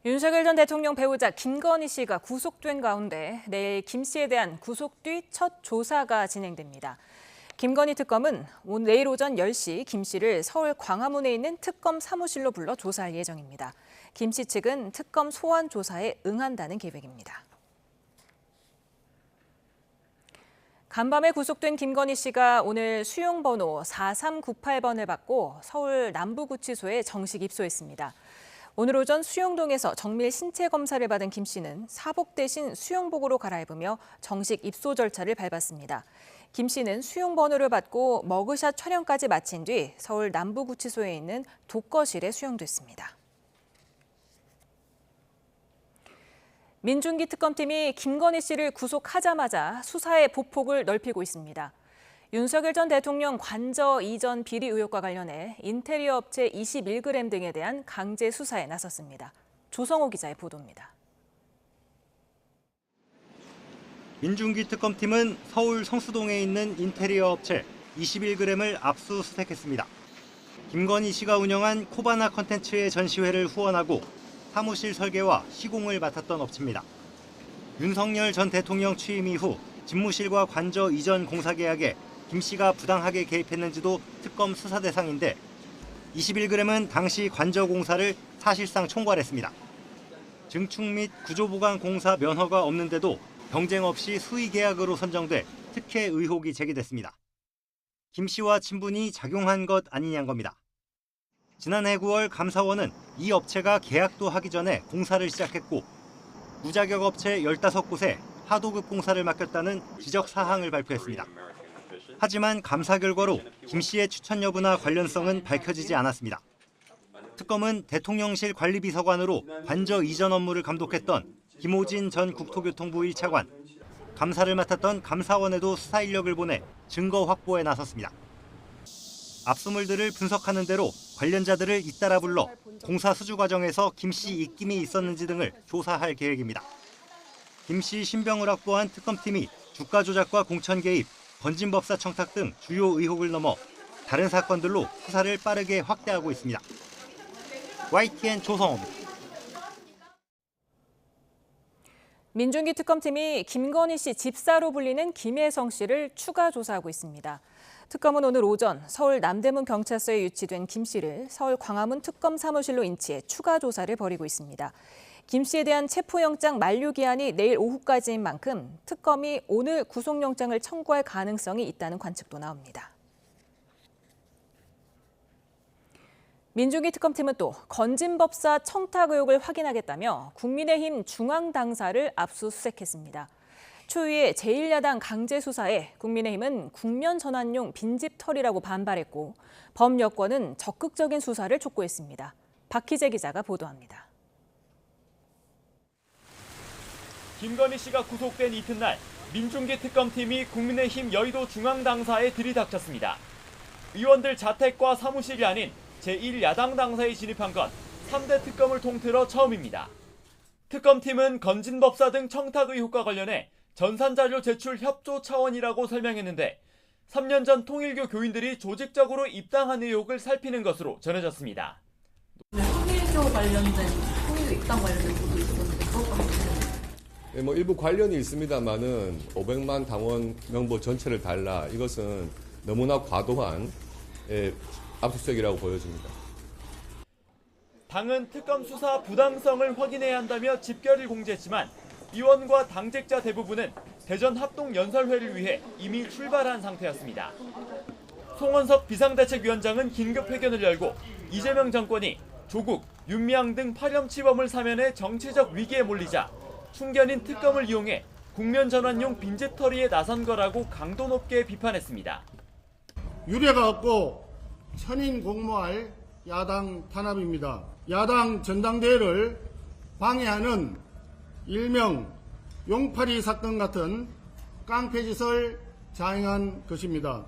윤석열 전 대통령 배우자 김건희 씨가 구속된 가운데 내일 김 씨에 대한 구속 뒤 첫 조사가 진행됩니다. 김건희 특검은 내일 오전 10시 김 씨를 서울 광화문에 있는 특검 사무실로 불러 조사할 예정입니다. 김 씨 측은 특검 소환 조사에 응한다는 계획입니다. 간밤에 구속된 김건희 씨가 오늘 수용번호 4398번을 받고 서울 남부구치소에 정식 입소했습니다. 오늘 오전 수용동에서 정밀 신체 검사를 받은 김 씨는 사복 대신 수용복으로 갈아입으며 정식 입소 절차를 밟았습니다. 김 씨는 수용번호를 받고 머그샷 촬영까지 마친 뒤 서울 남부구치소에 있는 독거실에 수용됐습니다. 민중기 특검팀이 김건희 씨를 구속하자마자 수사의 보폭을 넓히고 있습니다. 윤석열 전 대통령 관저 이전 비리 의혹과 관련해 인테리어 업체 21g 등에 대한 강제 수사에 나섰습니다. 조성호 기자의 보도입니다. 민중기 특검팀은 서울 성수동에 있는 인테리어 업체 21g을 압수수색했습니다. 김건희 씨가 운영한 코바나 컨텐츠의 전시회를 후원하고 사무실 설계와 시공을 맡았던 업체입니다. 윤석열 전 대통령 취임 이후 집무실과 관저 이전 공사 계약에 김 씨가 부당하게 개입했는지도 특검 수사 대상인데 21g은 당시 관저 공사를 사실상 총괄했습니다. 증축 및 구조보강 공사 면허가 없는데도 경쟁 없이 수의 계약으로 선정돼 특혜 의혹이 제기됐습니다. 김 씨와 친분이 작용한 것 아니냐는 겁니다. 지난해 9월 감사원은 이 업체가 계약도 하기 전에 공사를 시작했고 무자격 업체 15곳에 하도급 공사를 맡겼다는 지적 사항을 발표했습니다. 하지만 감사 결과로 김 씨의 추천 여부나 관련성은 밝혀지지 않았습니다. 특검은 대통령실 관리비서관으로 관저 이전 업무를 감독했던 김호진 전 국토교통부 1차관, 감사를 맡았던 감사원에도 수사 인력을 보내 증거 확보에 나섰습니다. 압수물들을 분석하는 대로 관련자들을 잇따라 불러 공사 수주 과정에서 김 씨 입김이 있었는지 등을 조사할 계획입니다. 김 씨 신병을 확보한 특검팀이 주가 조작과 공천 개입, 건진법사 청탁 등 주요 의혹을 넘어 다른 사건들로 수사를 빠르게 확대하고 있습니다. YTN 조성호입니다. 민중기 특검팀이 김건희 씨 집사로 불리는 김혜성 씨를 추가 조사하고 있습니다. 특검은 오늘 오전 서울 남대문 경찰서에 유치된 김 씨를 서울 광화문 특검 사무실로 인치해 추가 조사를 벌이고 있습니다. 김 씨에 대한 체포영장 만료 기한이 내일 오후까지인 만큼 특검이 오늘 구속영장을 청구할 가능성이 있다는 관측도 나옵니다. 민중기 특검팀은 또 건진법사 청탁 의혹을 확인하겠다며 국민의힘 중앙당사를 압수수색했습니다. 초유의 제1야당 강제 수사에 국민의힘은 국면 전환용 빈집털이라고 반발했고 범여권은 적극적인 수사를 촉구했습니다. 박희재 기자가 보도합니다. 김건희 씨가 구속된 이튿날 민중기 특검팀이 국민의힘 여의도 중앙당사에 들이닥쳤습니다. 의원들 자택과 사무실이 아닌 제1야당 당사에 진입한 건 3대 특검을 통틀어 처음입니다. 특검팀은 건진법사 등 청탁 의혹과 관련해 전산자료 제출 협조 차원이라고 설명했는데 3년 전 통일교 교인들이 조직적으로 입당한 의혹을 살피는 것으로 전해졌습니다. 통일교 관련된 통일교 입당 관련된 보도 있었는데 그것과 일부 관련이 있습니다만은 500만 당원 명부 전체를 달라 이것은 너무나 과도한 압수수색이라고 보여집니다. 당은 특검 수사 부당성을 확인해야 한다며 집결을 공지했지만 의원과 당직자 대부분은 대전 합동연설회를 위해 이미 출발한 상태였습니다. 송원석 비상대책위원장은 긴급 회견을 열고 이재명 정권이 조국, 윤미향 등 파렴치범을 사면해 정치적 위기에 몰리자 충견인 특검을 이용해 국면 전환용 빈집털이에 나선 거라고 강도 높게 비판했습니다. 유례가 없고 천인공모할 야당 탄압입니다. 야당 전당대회를 방해하는 일명 용팔이 사건 같은 깡패짓을 자행한 것입니다.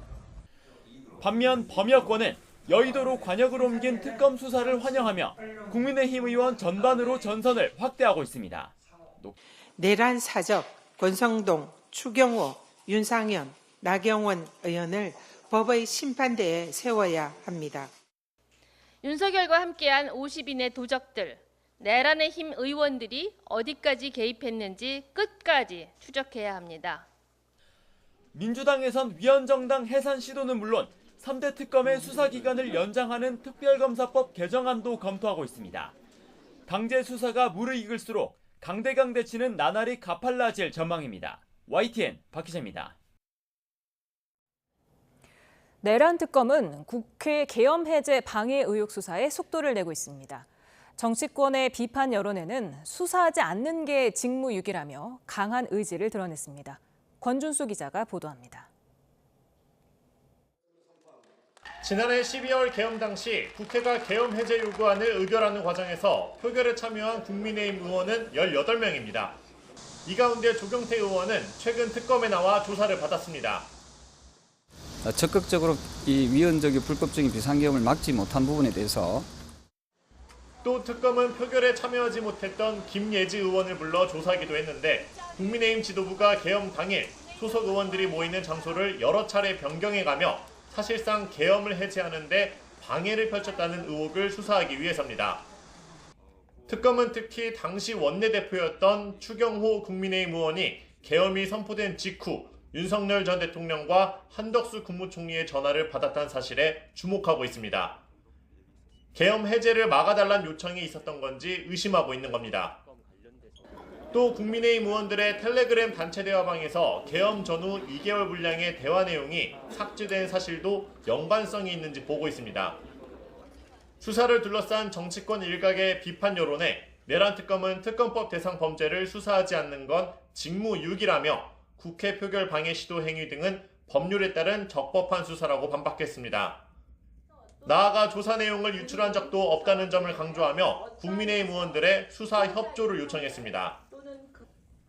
반면 범여권은 여의도로 관역을 옮긴 특검 수사를 환영하며 국민의힘 의원 전반으로 전선을 확대하고 있습니다. 내란 사적 권성동, 추경호, 윤상현, 나경원 의원을 법의 심판대에 세워야 합니다. 윤석열과 함께한 50인의 도적들, 내란의 힘 의원들이 어디까지 개입했는지 끝까지 추적해야 합니다. 민주당에선 위헌정당 해산 시도는 물론 3대 특검의 수사기간을 연장하는 특별검사법 개정안도 검토하고 있습니다. 강제 수사가 무르익을수록 강대강 대치는 나날이 가팔라질 전망입니다. YTN 박희재입니다. 내란 특검은 국회 계엄 해제 방해 의혹 수사에 속도를 내고 있습니다. 정치권의 비판 여론에는 수사하지 않는 게 직무유기라며 강한 의지를 드러냈습니다. 권준수 기자가 보도합니다. 지난해 12월 계엄 당시 국회가 계엄 해제 요구안을 의결하는 과정에서 표결에 참여한 국민의힘 의원은 18명입니다. 이 가운데 조경태 의원은 최근 특검에 나와 조사를 받았습니다. 적극적으로 이 위헌적인 불법적인 비상계엄을 막지 못한 부분에 대해서 또 특검은 표결에 참여하지 못했던 김예지 의원을 불러 조사하기도 했는데 국민의힘 지도부가 계엄 당일 소속 의원들이 모이는 장소를 여러 차례 변경해가며 사실상 계엄을 해제하는 데 방해를 펼쳤다는 의혹을 수사하기 위해서입니다. 특검은 특히 당시 원내대표였던 추경호 국민의힘 의원이 계엄이 선포된 직후 윤석열 전 대통령과 한덕수 국무총리의 전화를 받았다는 사실에 주목하고 있습니다. 계엄 해제를 막아달라는 요청이 있었던 건지 의심하고 있는 겁니다. 또 국민의힘 의원들의 텔레그램 단체 대화방에서 계엄 전후 2개월 분량의 대화 내용이 삭제된 사실도 연관성이 있는지 보고 있습니다. 수사를 둘러싼 정치권 일각의 비판 여론에 내란 특검은 특검법 대상 범죄를 수사하지 않는 건 직무유기라며 국회 표결 방해 시도 행위 등은 법률에 따른 적법한 수사라고 반박했습니다. 나아가 조사 내용을 유출한 적도 없다는 점을 강조하며 국민의힘 의원들의 수사 협조를 요청했습니다.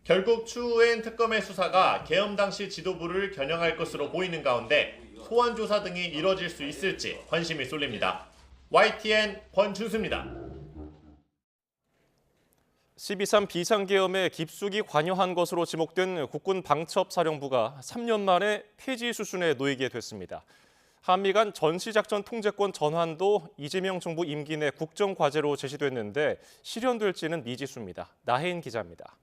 결국 추후엔 특검의 수사가 계엄 당시 지도부를 겨냥할 것으로 보이는 가운데 소환 조사 등이 이뤄질 수 있을지 관심이 쏠립니다. YTN 권준수입니다. 12.3 비상계엄에 깊숙이 관여한 것으로 지목된 국군 방첩사령부가 3년 만에 폐지 수순에 놓이게 됐습니다. 한미 간 전시작전 통제권 전환도 이재명 정부 임기 내 국정과제로 제시됐는데 실현될지는 미지수입니다. 나혜인 기자입니다.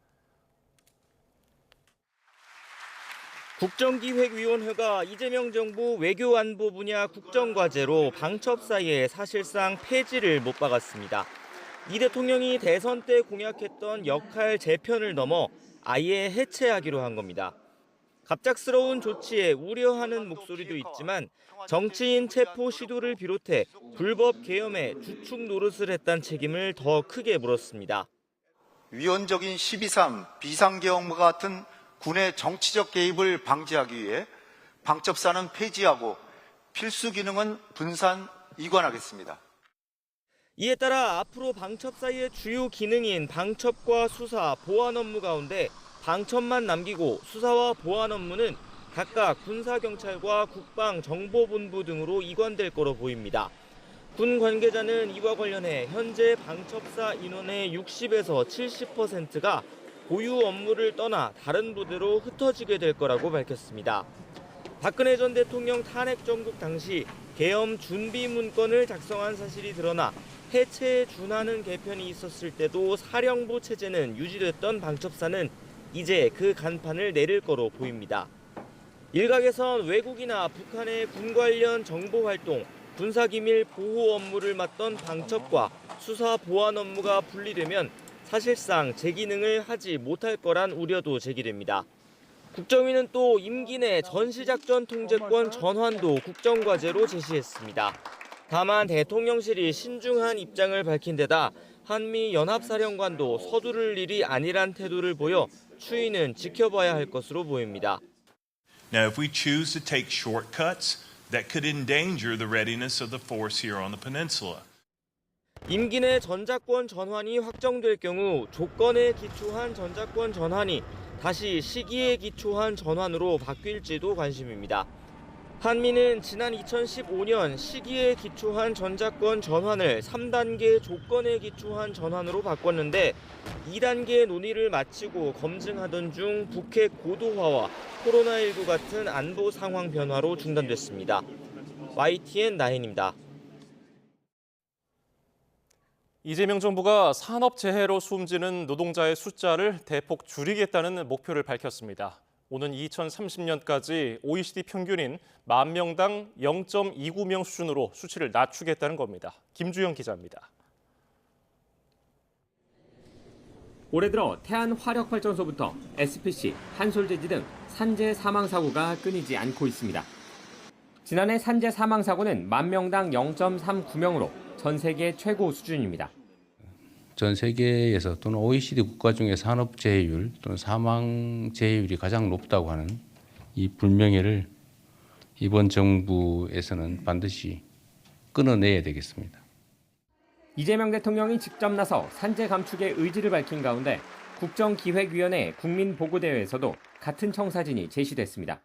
국정기획위원회가 이재명 정부 외교안보 분야 국정과제로 방첩사의 사실상 폐지를 못 박았습니다. 이 대통령이 대선 때 공약했던 역할 재편을 넘어 아예 해체하기로 한 겁니다. 갑작스러운 조치에 우려하는 목소리도 있지만 정치인 체포 시도를 비롯해 불법 계엄에 주축 노릇을 했다는 책임을 더 크게 물었습니다. 위헌적인 12.3 비상계엄과 같은 군의 정치적 개입을 방지하기 위해 방첩사는 폐지하고 필수 기능은 분산 이관하겠습니다. 이에 따라 앞으로 방첩사의 주요 기능인 방첩과 수사, 보안 업무 가운데 방첩만 남기고 수사와 보안 업무는 각각 군사경찰과 국방정보본부 등으로 이관될 거로 보입니다. 군 관계자는 이와 관련해 현재 방첩사 인원의 60에서 70%가 고유 업무를 떠나 다른 부대로 흩어지게 될 거라고 밝혔습니다. 박근혜 전 대통령 탄핵 정국 당시 계엄 준비 문건을 작성한 사실이 드러나 해체에 준하는 개편이 있었을 때도 사령부 체제는 유지됐던 방첩사는 이제 그 간판을 내릴 거로 보입니다. 일각에선 외국이나 북한의 군 관련 정보 활동, 군사기밀 보호 업무를 맡던 방첩과 수사 보안 업무가 분리되면 사실상 제 기능을 하지 못할 거란 우려도 제기됩니다. 국정위는 또 임기 내 전시작전 통제권 전환도 국정과제로 제시했습니다. 다만 대통령실이 신중한 입장을 밝힌 데다 한미 연합사령관도 서두를 일이 아니란 태도를 보여 추이는 지켜봐야 할 것으로 보입니다. Now, if we choose to take shortcuts, that could endanger the readiness of the force here on the peninsula. 임기 내 전작권 전환이 확정될 경우 조건에 기초한 전작권 전환이 다시 시기에 기초한 전환으로 바뀔지도 관심입니다. 한미는 지난 2015년 시기에 기초한 전작권 전환을 3단계 조건에 기초한 전환으로 바꿨는데 2단계 논의를 마치고 검증하던 중 북핵 고도화와 코로나19 같은 안보 상황 변화로 중단됐습니다. YTN 나혜인입니다. 이재명 정부가 산업재해로 숨지는 노동자의 숫자를 대폭 줄이겠다는 목표를 밝혔습니다. 오는 2030년까지 OECD 평균인 10,000명당 0.29명 수준으로 수치를 낮추겠다는 겁니다. 김주영 기자입니다. 올해 들어 태안화력발전소부터 SPC, 한솔제지 등 산재 사망 사고가 끊이지 않고 있습니다. 지난해 산재 사망 사고는 10,000명당 0.39명으로 전 세계 최고 수준입니다. 전 세계에서 또는 OECD 국가 중에 산업재해율 또는 사망재해율이 가장 높다고 하는 이 불명예를 이번 정부에서는 반드시 끊어내야 되겠습니다. 이재명 대통령이 직접 나서 산재 감축의 의지를 밝힌 가운데 국정기획위원회 국민보고대회에서도 같은 청사진이 제시됐습니다.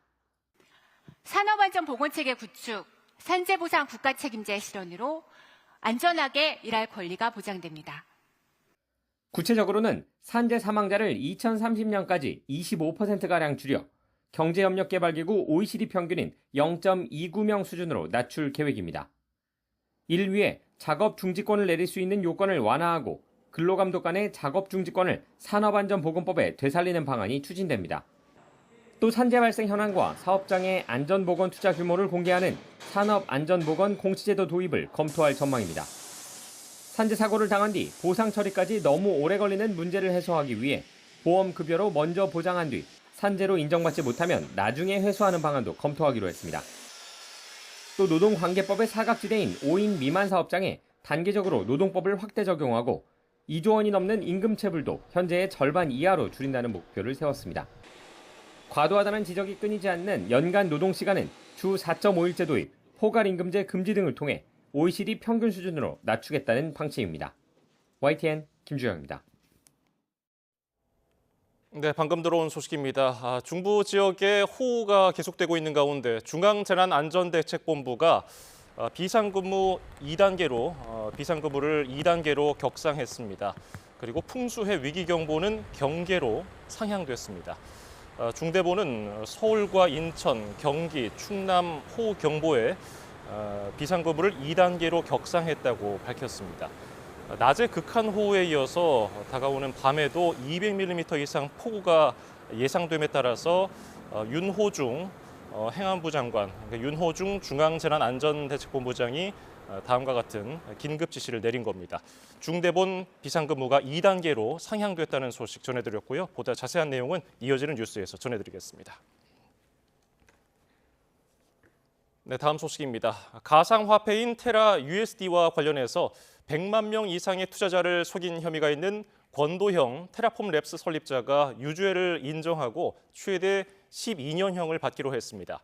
산업안전보건체계 구축, 산재보상 국가책임제 실현으로 안전하게 일할 권리가 보장됩니다. 구체적으로는 산재 사망자를 2030년까지 25%가량 줄여 경제협력개발기구 OECD 평균인 0.29명 수준으로 낮출 계획입니다. 이를 위해 작업 중지권을 내릴 수 있는 요건을 완화하고 근로감독 간의 작업 중지권을 산업안전보건법에 되살리는 방안이 추진됩니다. 또 산재 발생 현황과 사업장의 안전보건 투자 규모를 공개하는 산업안전보건 공시제도 도입을 검토할 전망입니다. 산재 사고를 당한 뒤 보상 처리까지 너무 오래 걸리는 문제를 해소하기 위해 보험급여로 먼저 보장한 뒤 산재로 인정받지 못하면 나중에 회수하는 방안도 검토하기로 했습니다. 또 노동관계법의 사각지대인 5인 미만 사업장에 단계적으로 노동법을 확대 적용하고 2조 원이 넘는 임금체불도 현재의 절반 이하로 줄인다는 목표를 세웠습니다. 과도하다는 지적이 끊이지 않는 연간 노동시간은 주 4.5일제 도입, 포괄임금제 금지 등을 통해 OECD 평균 수준으로 낮추겠다는 방침입니다. YTN 김주영입니다. 네, 방금 들어온 소식입니다. 중부 지역에 호우가 계속되고 있는 가운데 중앙재난안전대책본부가 비상근무를 2단계로 격상했습니다. 그리고 풍수해 위기경보는 경계로 상향됐습니다. 중대본은 서울과 인천, 경기, 충남 호우경보에 비상근무를 2단계로 격상했다고 밝혔습니다. 낮에 극한 호우에 이어서 다가오는 밤에도 200mm 이상 폭우가 예상됨에 따라서 윤호중 행안부 장관, 윤호중 중앙재난안전대책본부장이 다음과 같은 긴급 지시를 내린 겁니다. 중대본 비상근무가 2단계로 상향됐다는 소식 전해드렸고요. 보다 자세한 내용은 이어지는 뉴스에서 전해드리겠습니다. 네, 다음 소식입니다. 가상화폐인 테라 USD와 관련해서 100만 명 이상의 투자자를 속인 혐의가 있는 권도형 테라폼 랩스 설립자가 유죄를 인정하고 최대 12년형을 받기로 했습니다.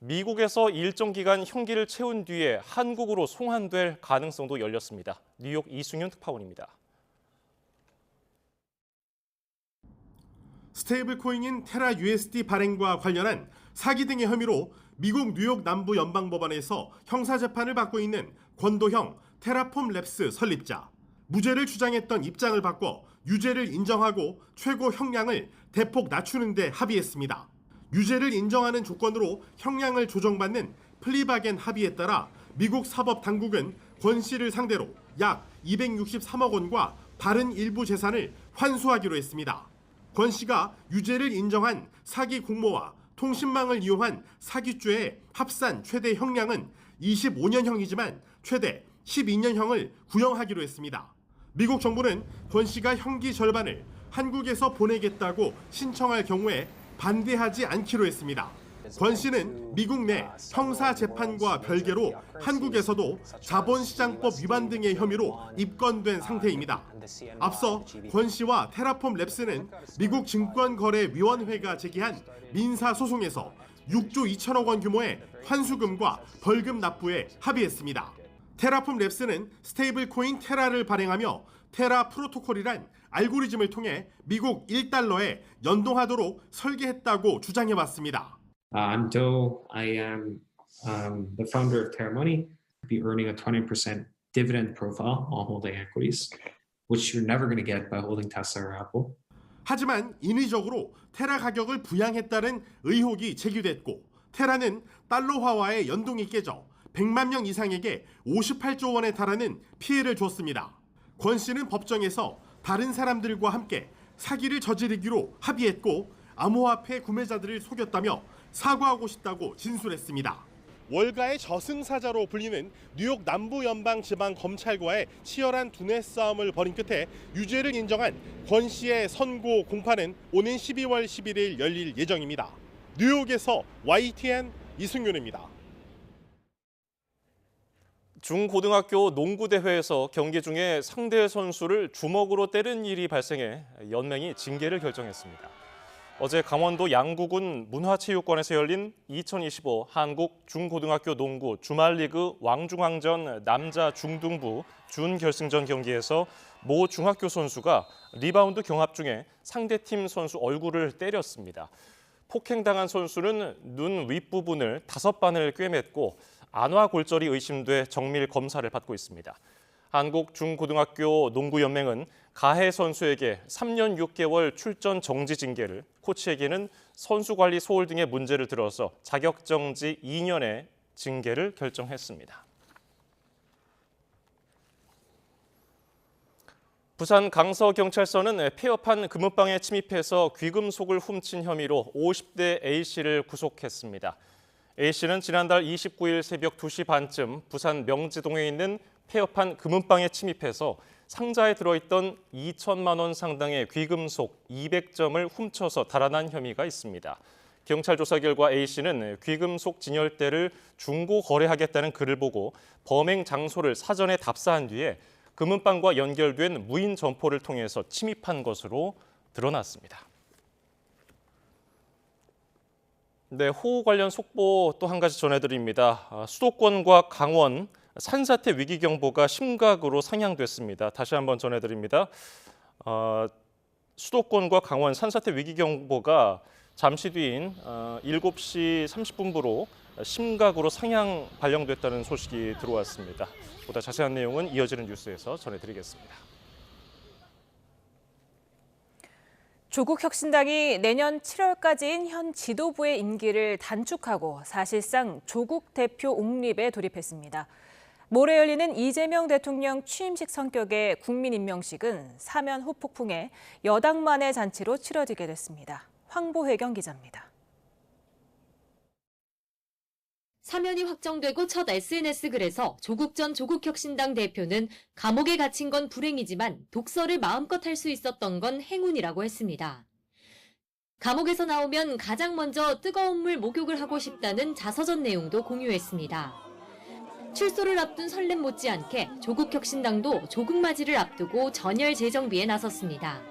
미국에서 일정 기간 형기를 채운 뒤에 한국으로 송환될 가능성도 열렸습니다. 뉴욕 이승윤 특파원입니다. 스테이블 코인인 테라 USD 발행과 관련한 사기 등의 혐의로 미국 뉴욕 남부 연방법원에서 형사재판을 받고 있는 권도형 테라폼 랩스 설립자. 무죄를 주장했던 입장을 바꿔 유죄를 인정하고 최고 형량을 대폭 낮추는 데 합의했습니다. 유죄를 인정하는 조건으로 형량을 조정받는 플리바겐 합의에 따라 미국 사법당국은 권 씨를 상대로 약 263억 원과 다른 일부 재산을 환수하기로 했습니다. 권 씨가 유죄를 인정한 사기 공모와 통신망을 이용한 사기죄의 합산 최대 형량은 25년형이지만 최대 12년형을 구형하기로 했습니다. 미국 정부는 권 씨가 형기 절반을 한국에서 보내겠다고 신청할 경우에 반대하지 않기로 했습니다. 권 씨는 미국 내 형사 재판과 별개로 한국에서도 자본시장법 위반 등의 혐의로 입건된 상태입니다. 앞서 권 씨와 테라폼 랩스는 미국 증권거래위원회가 제기한 민사소송에서 6조 2천억 원 규모의 환수금과 벌금 납부에 합의했습니다. 테라폼 랩스는 스테이블 코인 테라를 발행하며 테라 프로토콜이란 알고리즘을 통해 미국 1달러에 연동하도록 설계했다고 주장해왔습니다. Until I am the founder of Terra Money, be earning a 20% dividend profile on holding equities, which you're never going to get by holding Tesla or Apple. 하지만 인위적으로 테라 가격을 부양했다는 의혹이 제기됐고 테라는 달러화와의 연동이 깨져 100만 명 이상에게 58조 원에 달하는 피해를 줬습니다. 권 씨는 법정에서 다른 사람들과 함께 사기를 저지르기로 합의했고 암호화폐 구매자들을 속였다며 사과하고 싶다고 진술했습니다. 월가의 저승사자로 불리는 뉴욕 남부연방지방검찰과의 치열한 두뇌 싸움을 벌인 끝에 유죄를 인정한 권 씨의 선고 공판은 오는 12월 11일 열릴 예정입니다. 뉴욕에서 YTN 이승윤입니다. 중고등학교 농구대회에서 경기 중에 상대 선수를 주먹으로 때린 일이 발생해 연맹이 징계를 결정했습니다. 어제 강원도 양구군 문화체육관에서 열린 2025 한국 중고등학교 농구 주말리그 왕중왕전 남자 중등부 준결승전 경기에서 모 중학교 선수가 리바운드 경합 중에 상대팀 선수 얼굴을 때렸습니다. 폭행당한 선수는 눈 윗부분을 5반을 꿰맸고 안화골절이 의심돼 정밀 검사를 받고 있습니다. 한국 중고등학교 농구연맹은 가해 선수에게 3년 6개월 출전 정지 징계를, 코치에게는 선수관리 소홀 등의 문제를 들어서 자격정지 2년의 징계를 결정했습니다. 부산 강서경찰서는 폐업한 금은방에 침입해서 귀금속을 훔친 혐의로 50대 A씨를 구속했습니다. A씨는 지난달 29일 새벽 2시 반쯤 부산 명지동에 있는 폐업한 금은방에 침입해서 상자에 들어있던 2천만 원 상당의 귀금속 200점을 훔쳐서 달아난 혐의가 있습니다. 경찰 조사 결과 A씨는 귀금속 진열대를 중고 거래하겠다는 글을 보고 범행 장소를 사전에 답사한 뒤에 금은방과 연결된 무인 점포를 통해서 침입한 것으로 드러났습니다. 네, 호우 관련 속보 또 한 가지 전해드립니다. 수도권과 강원 산사태 위기경보가 심각으로 상향됐습니다. 다시 한번 전해드립니다. 수도권과 강원 산사태 위기경보가 잠시 뒤인 7시 30분부로 심각으로 상향 발령됐다는 소식이 들어왔습니다. 보다 자세한 내용은 이어지는 뉴스에서 전해드리겠습니다. 조국혁신당이 내년 7월까지인 현 지도부의 임기를 단축하고 사실상 조국 대표 옹립에 돌입했습니다. 모레 열리는 이재명 대통령 취임식 성격의 국민임명식은 사면 후폭풍에 여당만의 잔치로 치러지게 됐습니다. 황보혜경 기자입니다. 사면이 확정되고 첫 SNS 글에서 조국 전 조국혁신당 대표는 감옥에 갇힌 건 불행이지만 독서를 마음껏 할 수 있었던 건 행운이라고 했습니다. 감옥에서 나오면 가장 먼저 뜨거운 물 목욕을 하고 싶다는 자서전 내용도 공유했습니다. 출소를 앞둔 설렘 못지않게 조국혁신당도 조국맞이를 앞두고 전열 재정비에 나섰습니다.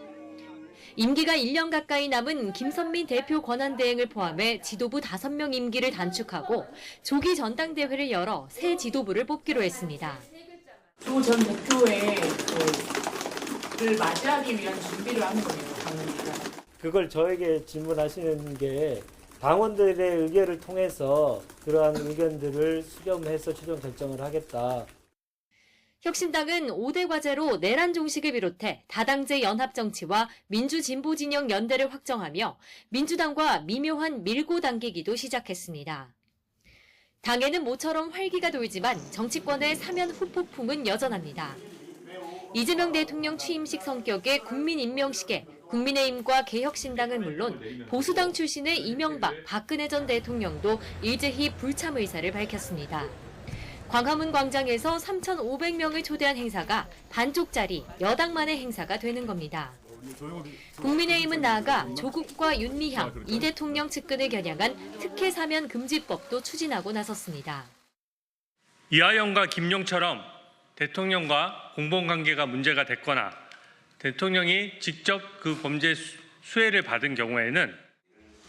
임기가 1년 가까이 남은 김선민 대표 권한대행을 포함해 지도부 5명 임기를 단축하고 조기 전당대회를 열어 새 지도부를 뽑기로 했습니다. 조 전 대표의 를 맞이하기 위한 준비를 하는 거예요, 당원들은. 그걸 저에게 질문하시는 게 당원들의 의견을 통해서 그러한 의견들을 수렴해서 최종 결정을 하겠다. 혁신당은 5대 과제로 내란 종식을 비롯해 다당제 연합정치와 민주진보진영 연대를 확정하며 민주당과 미묘한 밀고 당기기도 시작했습니다. 당에는 모처럼 활기가 돌지만 정치권의 사면 후폭풍은 여전합니다. 이재명 대통령 취임식 성격의 국민임명식에 국민의힘과 개혁신당은 물론 보수당 출신의 이명박, 박근혜 전 대통령도 일제히 불참 의사를 밝혔습니다. 광화문 광장에서 3,500명을 초대한 행사가 반쪽짜리 여당만의 행사가 되는 겁니다. 국민의힘은 나아가 조국과 윤미향, 이 대통령 측근을 겨냥한 특혜 사면 금지법도 추진하고 나섰습니다. 이하영과 김용처럼 대통령과 공범관계가 문제가 됐거나 대통령이 직접 그 범죄 수혜를 받은 경우에는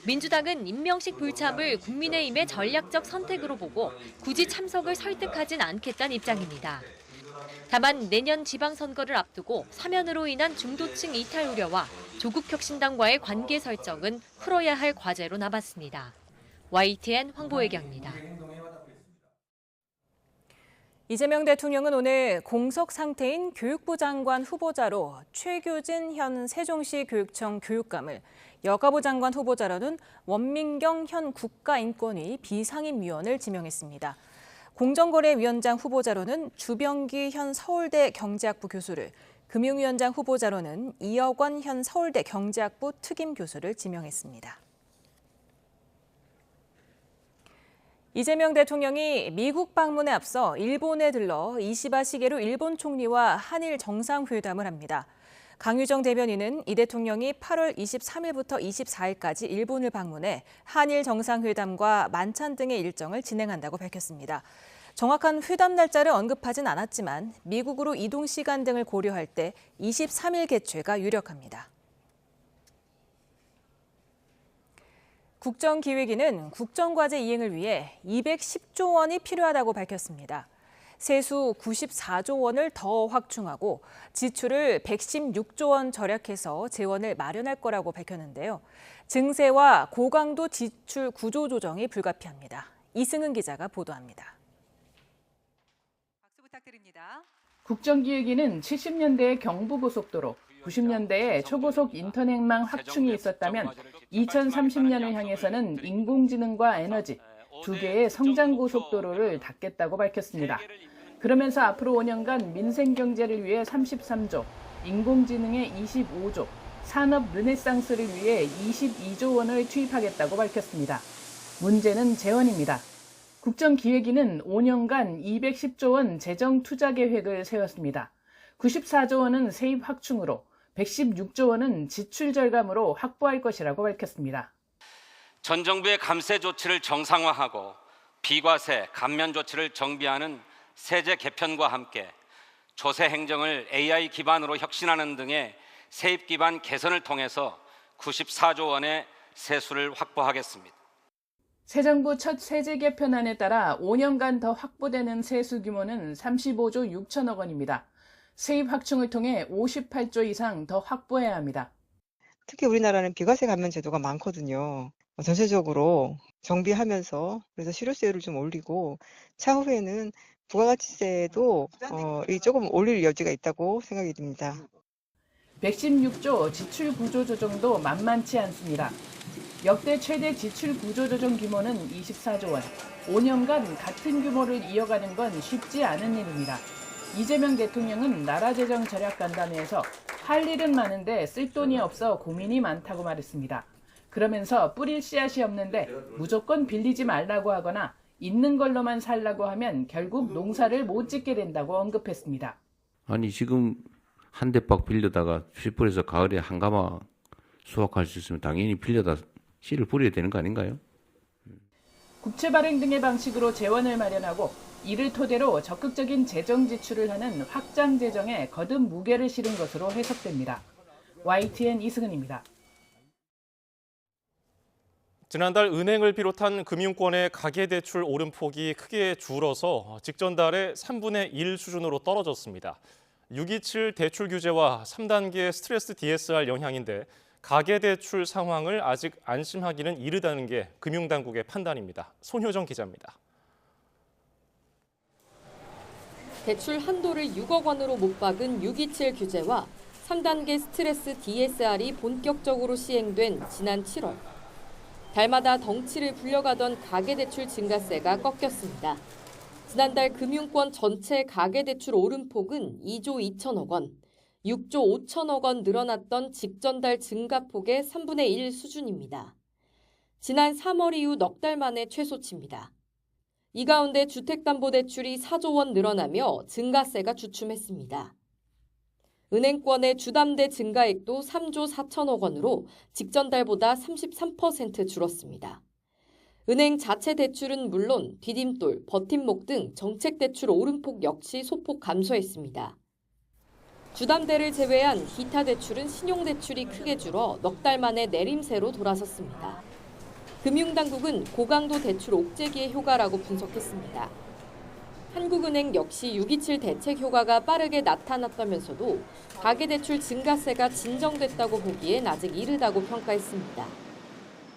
민주당은 임명식 불참을 국민의힘의 전략적 선택으로 보고 굳이 참석을 설득하진 않겠다는 입장입니다. 다만 내년 지방선거를 앞두고 사면으로 인한 중도층 이탈 우려와 조국혁신당과의 관계 설정은 풀어야 할 과제로 남았습니다. YTN 황보혜경입니다. 이재명 대통령은 오늘 공석 상태인 교육부 장관 후보자로 최규진 현 세종시 교육청 교육감을, 여가부 장관 후보자로는 원민경 현 국가인권위 비상임위원을 지명했습니다. 공정거래위원장 후보자로는 주병기 현 서울대 경제학부 교수를, 금융위원장 후보자로는 이혁원 현 서울대 경제학부 특임 교수를 지명했습니다. 이재명 대통령이 미국 방문에 앞서 일본에 들러 이시바 시게루 일본 총리와 한일 정상회담을 합니다. 강유정 대변인은 이 대통령이 8월 23일부터 24일까지 일본을 방문해 한일 정상회담과 만찬 등의 일정을 진행한다고 밝혔습니다. 정확한 회담 날짜를 언급하진 않았지만 미국으로 이동 시간 등을 고려할 때 23일 개최가 유력합니다. 국정기획위는 국정과제 이행을 위해 210조 원이 필요하다고 밝혔습니다. 세수 94조 원을 더 확충하고 지출을 116조 원 절약해서 재원을 마련할 거라고 밝혔는데요. 증세와 고강도 지출 구조 조정이 불가피합니다. 이승은 기자가 보도합니다. 박수 부탁드립니다. 국정기획위는 70년대의 경부고속도로, 90년대에 초고속 인터넷망 확충이 있었다면 2030년을 향해서는 인공지능과 에너지, 두 개의 성장고속도로를 닫겠다고 밝혔습니다. 그러면서 앞으로 5년간 민생경제를 위해 33조, 인공지능에 25조, 산업 르네상스를 위해 22조 원을 투입하겠다고 밝혔습니다. 문제는 재원입니다. 국정기획위는 5년간 210조 원 재정 투자 계획을 세웠습니다. 94조 원은 세입 확충으로, 116조 원은 지출 절감으로 확보할 것이라고 밝혔습니다. 전 정부의 감세 조치를 정상화하고 비과세, 감면 조치를 정비하는 세제 개편과 함께 조세 행정을 AI 기반으로 혁신하는 등의 세입 기반 개선을 통해서 94조 원의 세수를 확보하겠습니다. 새 정부 첫 세제 개편안에 따라 5년간 더 확보되는 세수 규모는 35조 6천억 원입니다. 세입 확충을 통해 58조 이상 더 확보해야 합니다. 특히 우리나라는 비과세 감면 제도가 많거든요. 전체적으로 정비하면서 그래서 실효세율을 좀 올리고 차후에는 부가가치세도 조금 올릴 여지가 있다고 생각이 듭니다. 116조 지출 구조 조정도 만만치 않습니다. 역대 최대 지출 구조 조정 규모는 24조 원. 5년간 같은 규모를 이어가는 건 쉽지 않은 일입니다. 이재명 대통령은 나라재정 절약 간담회에서 할 일은 많은데 쓸 돈이 없어 고민이 많다고 말했습니다. 그러면서 뿌릴 씨앗이 없는데 무조건 빌리지 말라고 하거나 있는 걸로만 살라고 하면 결국 농사를 못 짓게 된다고 언급했습니다. 아니 지금 한 대박 빌려다가 슈퍼에서 가을에 한가마 수확할 수 있으면 당연히 빌려다 씨를 뿌려야 되는 거 아닌가요? 국채 발행 등의 방식으로 재원을 마련하고 이를 토대로 적극적인 재정 지출을 하는 확장 재정에 거듭 무게를 실은 것으로 해석됩니다. YTN 이승은입니다. 지난달 은행을 비롯한 금융권의 가계대출 오름폭이 크게 줄어서 직전 달의 3분의 1 수준으로 떨어졌습니다. 627 대출 규제와 3단계 스트레스 DSR 영향인데 가계대출 상황을 아직 안심하기는 이르다는 게 금융당국의 판단입니다. 손효정 기자입니다. 대출 한도를 6억 원으로 못 박은 627 규제와 3단계 스트레스 DSR이 본격적으로 시행된 지난 7월. 달마다 덩치를 불려가던 가계대출 증가세가 꺾였습니다. 지난달 금융권 전체 가계대출 오름폭은 2조 2천억 원, 6조 5천억 원 늘어났던 직전달 증가폭의 3분의 1 수준입니다. 지난 3월 이후 넉 달 만에 최소치입니다. 이 가운데 주택담보대출이 4조 원 늘어나며 증가세가 주춤했습니다. 은행권의 주담대 증가액도 3조 4천억 원으로 직전달보다 33% 줄었습니다. 은행 자체 대출은 물론 디딤돌, 버팀목 등 정책대출 오름폭 역시 소폭 감소했습니다. 주담대를 제외한 기타 대출은 신용대출이 크게 줄어 넉 달 만에 내림세로 돌아섰습니다. 금융당국은 고강도 대출 옥죄기의 효과라고 분석했습니다. 한국은행 역시 627 대책 효과가 빠르게 나타났다면서도 가계대출 증가세가 진정됐다고 보기엔 아직 이르다고 평가했습니다.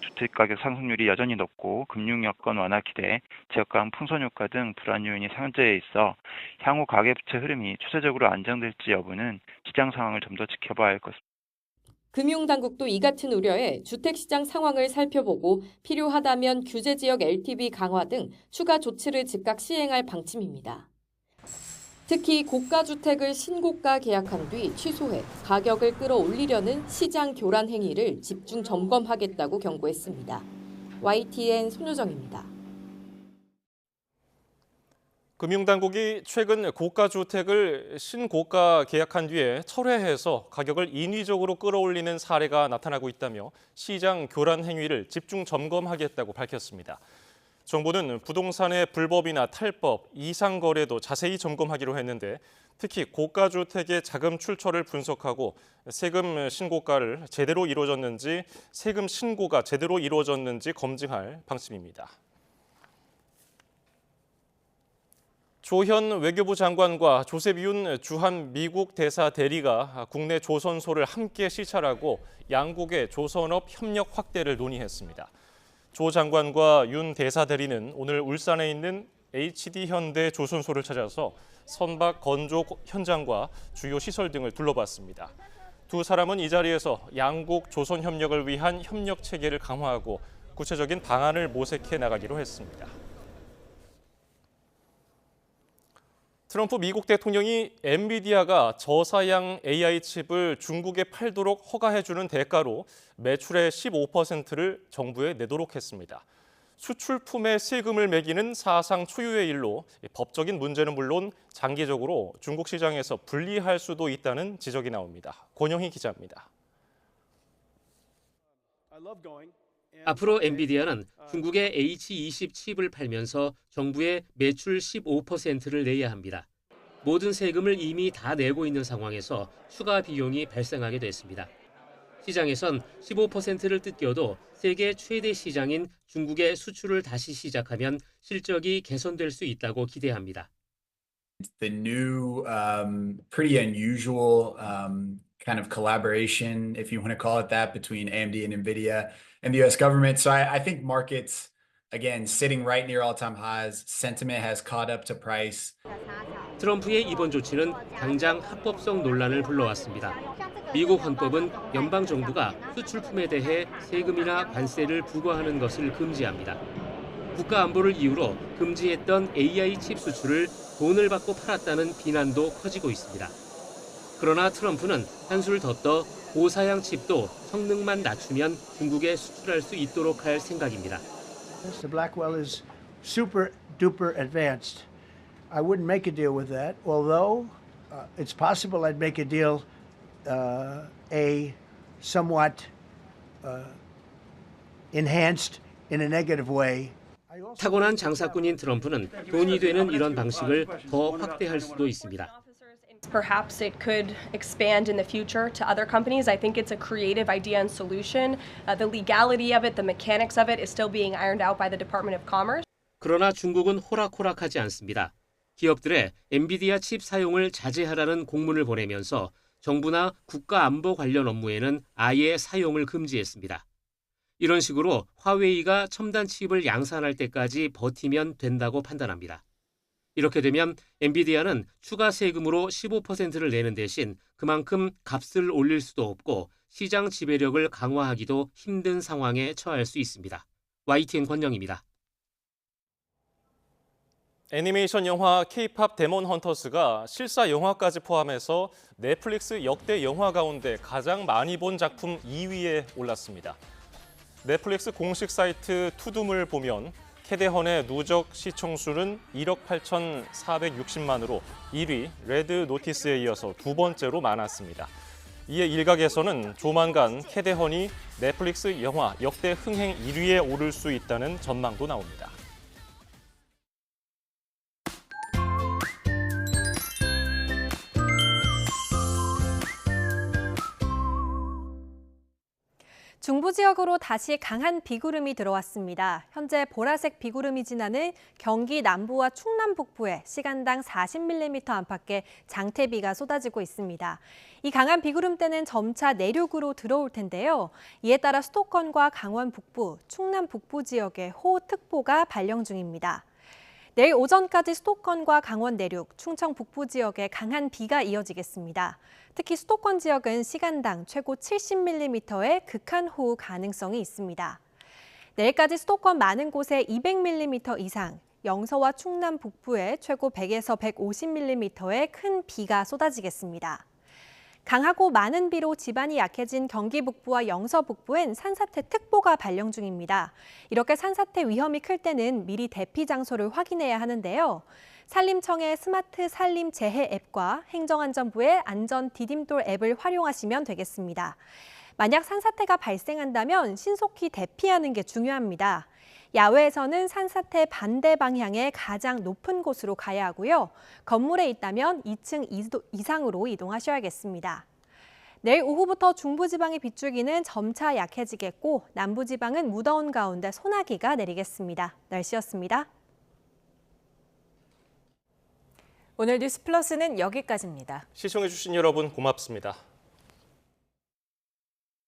주택가격 상승률이 여전히 높고 금융여건 완화 기대, 지역간 풍선 효과 등 불안 요인이 상존해 있어 향후 가계부채 흐름이 추세적으로 안정될지 여부는 시장 상황을 좀 더 지켜봐야 할 것입니다. 금융당국도 이 같은 우려에 주택시장 상황을 살펴보고 필요하다면 규제지역 LTV 강화 등 추가 조치를 즉각 시행할 방침입니다. 특히 고가주택을 신고가 계약한 뒤 취소해 가격을 끌어올리려는 시장 교란 행위를 집중 점검하겠다고 경고했습니다. YTN 손효정입니다. 금융당국이 최근 고가주택을 신고가 계약한 뒤에 철회해서 가격을 인위적으로 끌어올리는 사례가 나타나고 있다며 시장 교란 행위를 집중 점검하겠다고 밝혔습니다. 정부는 부동산의 불법이나 탈법, 이상거래도 자세히 점검하기로 했는데 특히 고가주택의 자금 출처를 분석하고 세금 신고가 제대로 이루어졌는지 검증할 방침입니다. 조현 외교부 장관과 조셉 윤 주한 미국 대사 대리가 국내 조선소를 함께 시찰하고 양국의 조선업 협력 확대를 논의했습니다. 조 장관과 윤 대사 대리는 오늘 울산에 있는 HD현대 조선소를 찾아서 선박 건조 현장과 주요 시설 등을 둘러봤습니다. 두 사람은 이 자리에서 양국 조선 협력을 위한 협력 체계를 강화하고 구체적인 방안을 모색해 나가기로 했습니다. 트럼프 미국 대통령이 엔비디아가 저사양 AI 칩을 중국에 팔도록 허가해주는 대가로 매출의 15%를 정부에 내도록 했습니다. 수출품에 세금을 매기는 사상 초유의 일로 법적인 문제는 물론 장기적으로 중국 시장에서 불리할 수도 있다는 지적이 나옵니다. 권영희 기자입니다. 앞으로 엔비디아는 중국의 H20 칩을 팔면서 정부에 매출 15%를 내야 합니다. 모든 세금을 이미 다 내고 있는 상황에서 추가 비용이 발생하게 됐습니다. 시장에선 15%를 뜯겨도 세계 최대 시장인 중국의 수출을 다시 시작하면 실적이 개선될 수 있다고 기대합니다. The new, pretty unusual kind of collaboration, if you want to call it that, between AMD and NVIDIA and the U.S. government. So I think markets, again, sitting right near all-time highs, sentiment has caught up to price. 트럼프의 이번 조치는 당장 합법성 논란을 불러왔습니다. 미국 헌법은 연방 정부가 수출품에 대해 세금이나 관세를 부과하는 것을 금지합니다. 국가 안보를 이유로 금지했던 AI 칩 수출을 돈을 받고 팔았다는 비난도 커지고 있습니다. 그러나 트럼프는 한술 더 떠 고사양 칩도 성능만 낮추면 중국에 수출할 수 있도록 할 생각입니다. Mr. Blackwell is super duper advanced. I wouldn't make a deal with that, although it's possible I'd make a deal somewhat enhanced in a negative way. 타고난 장사꾼인 트럼프는 돈이 되는 이런 방식을 더 확대할 수도 있습니다. Perhaps it could expand in the future to other companies. I think it's a creative idea and solution. The legality of it, the mechanics of it is still being ironed out by the Department of Commerce. 그러나 중국은 호락호락하지 않습니다. 기업들의 엔비디아 칩 사용을 자제하라는 공문을 보내면서 정부나 국가 안보 관련 업무에는 아예 사용을 금지했습니다. 이런 식으로 화웨이가 첨단 칩을 양산할 때까지 버티면 된다고 판단합니다. 이렇게 되면 엔비디아는 추가 세금으로 15%를 내는 대신 그만큼 값을 올릴 수도 없고 시장 지배력을 강화하기도 힘든 상황에 처할 수 있습니다. YTN 권영입니다. 애니메이션 영화 K-팝 데몬 헌터스가 실사 영화까지 포함해서 넷플릭스 역대 영화 가운데 가장 많이 본 작품 2위에 올랐습니다. 넷플릭스 공식 사이트 투둠을 보면 캐데헌의 누적 시청수는 1억 8,460만으로 1위 레드 노티스에 이어서 두 번째로 많았습니다. 이에 일각에서는 조만간 캐데헌이 넷플릭스 영화 역대 흥행 1위에 오를 수 있다는 전망도 나옵니다. 중부 지역으로 다시 강한 비구름이 들어왔습니다. 현재 보라색 비구름이 지나는 경기 남부와 충남 북부에 시간당 40mm 안팎의 장대비가 쏟아지고 있습니다. 이 강한 비구름대는 점차 내륙으로 들어올 텐데요. 이에 따라 수도권과 강원 북부, 충남 북부 지역에 호우특보가 발령 중입니다. 내일 오전까지 수도권과 강원 내륙, 충청 북부 지역에 강한 비가 이어지겠습니다. 특히 수도권 지역은 시간당 최고 70mm의 극한 호우 가능성이 있습니다. 내일까지 수도권 많은 곳에 200mm 이상, 영서와 충남 북부에 최고 100에서 150mm의 큰 비가 쏟아지겠습니다. 강하고 많은 비로 지반이 약해진 경기 북부와 영서 북부엔 산사태 특보가 발령 중입니다. 이렇게 산사태 위험이 클 때는 미리 대피 장소를 확인해야 하는데요. 산림청의 스마트 산림 재해 앱과 행정안전부의 안전 디딤돌 앱을 활용하시면 되겠습니다. 만약 산사태가 발생한다면 신속히 대피하는 게 중요합니다. 야외에서는 산사태 반대 방향의 가장 높은 곳으로 가야 하고요. 건물에 있다면 2층 이상으로 이동하셔야겠습니다. 내일 오후부터 중부지방의 빗줄기는 점차 약해지겠고 남부지방은 무더운 가운데 소나기가 내리겠습니다. 날씨였습니다. 오늘 뉴스 플러스는 여기까지입니다. 시청해주신 여러분 고맙습니다.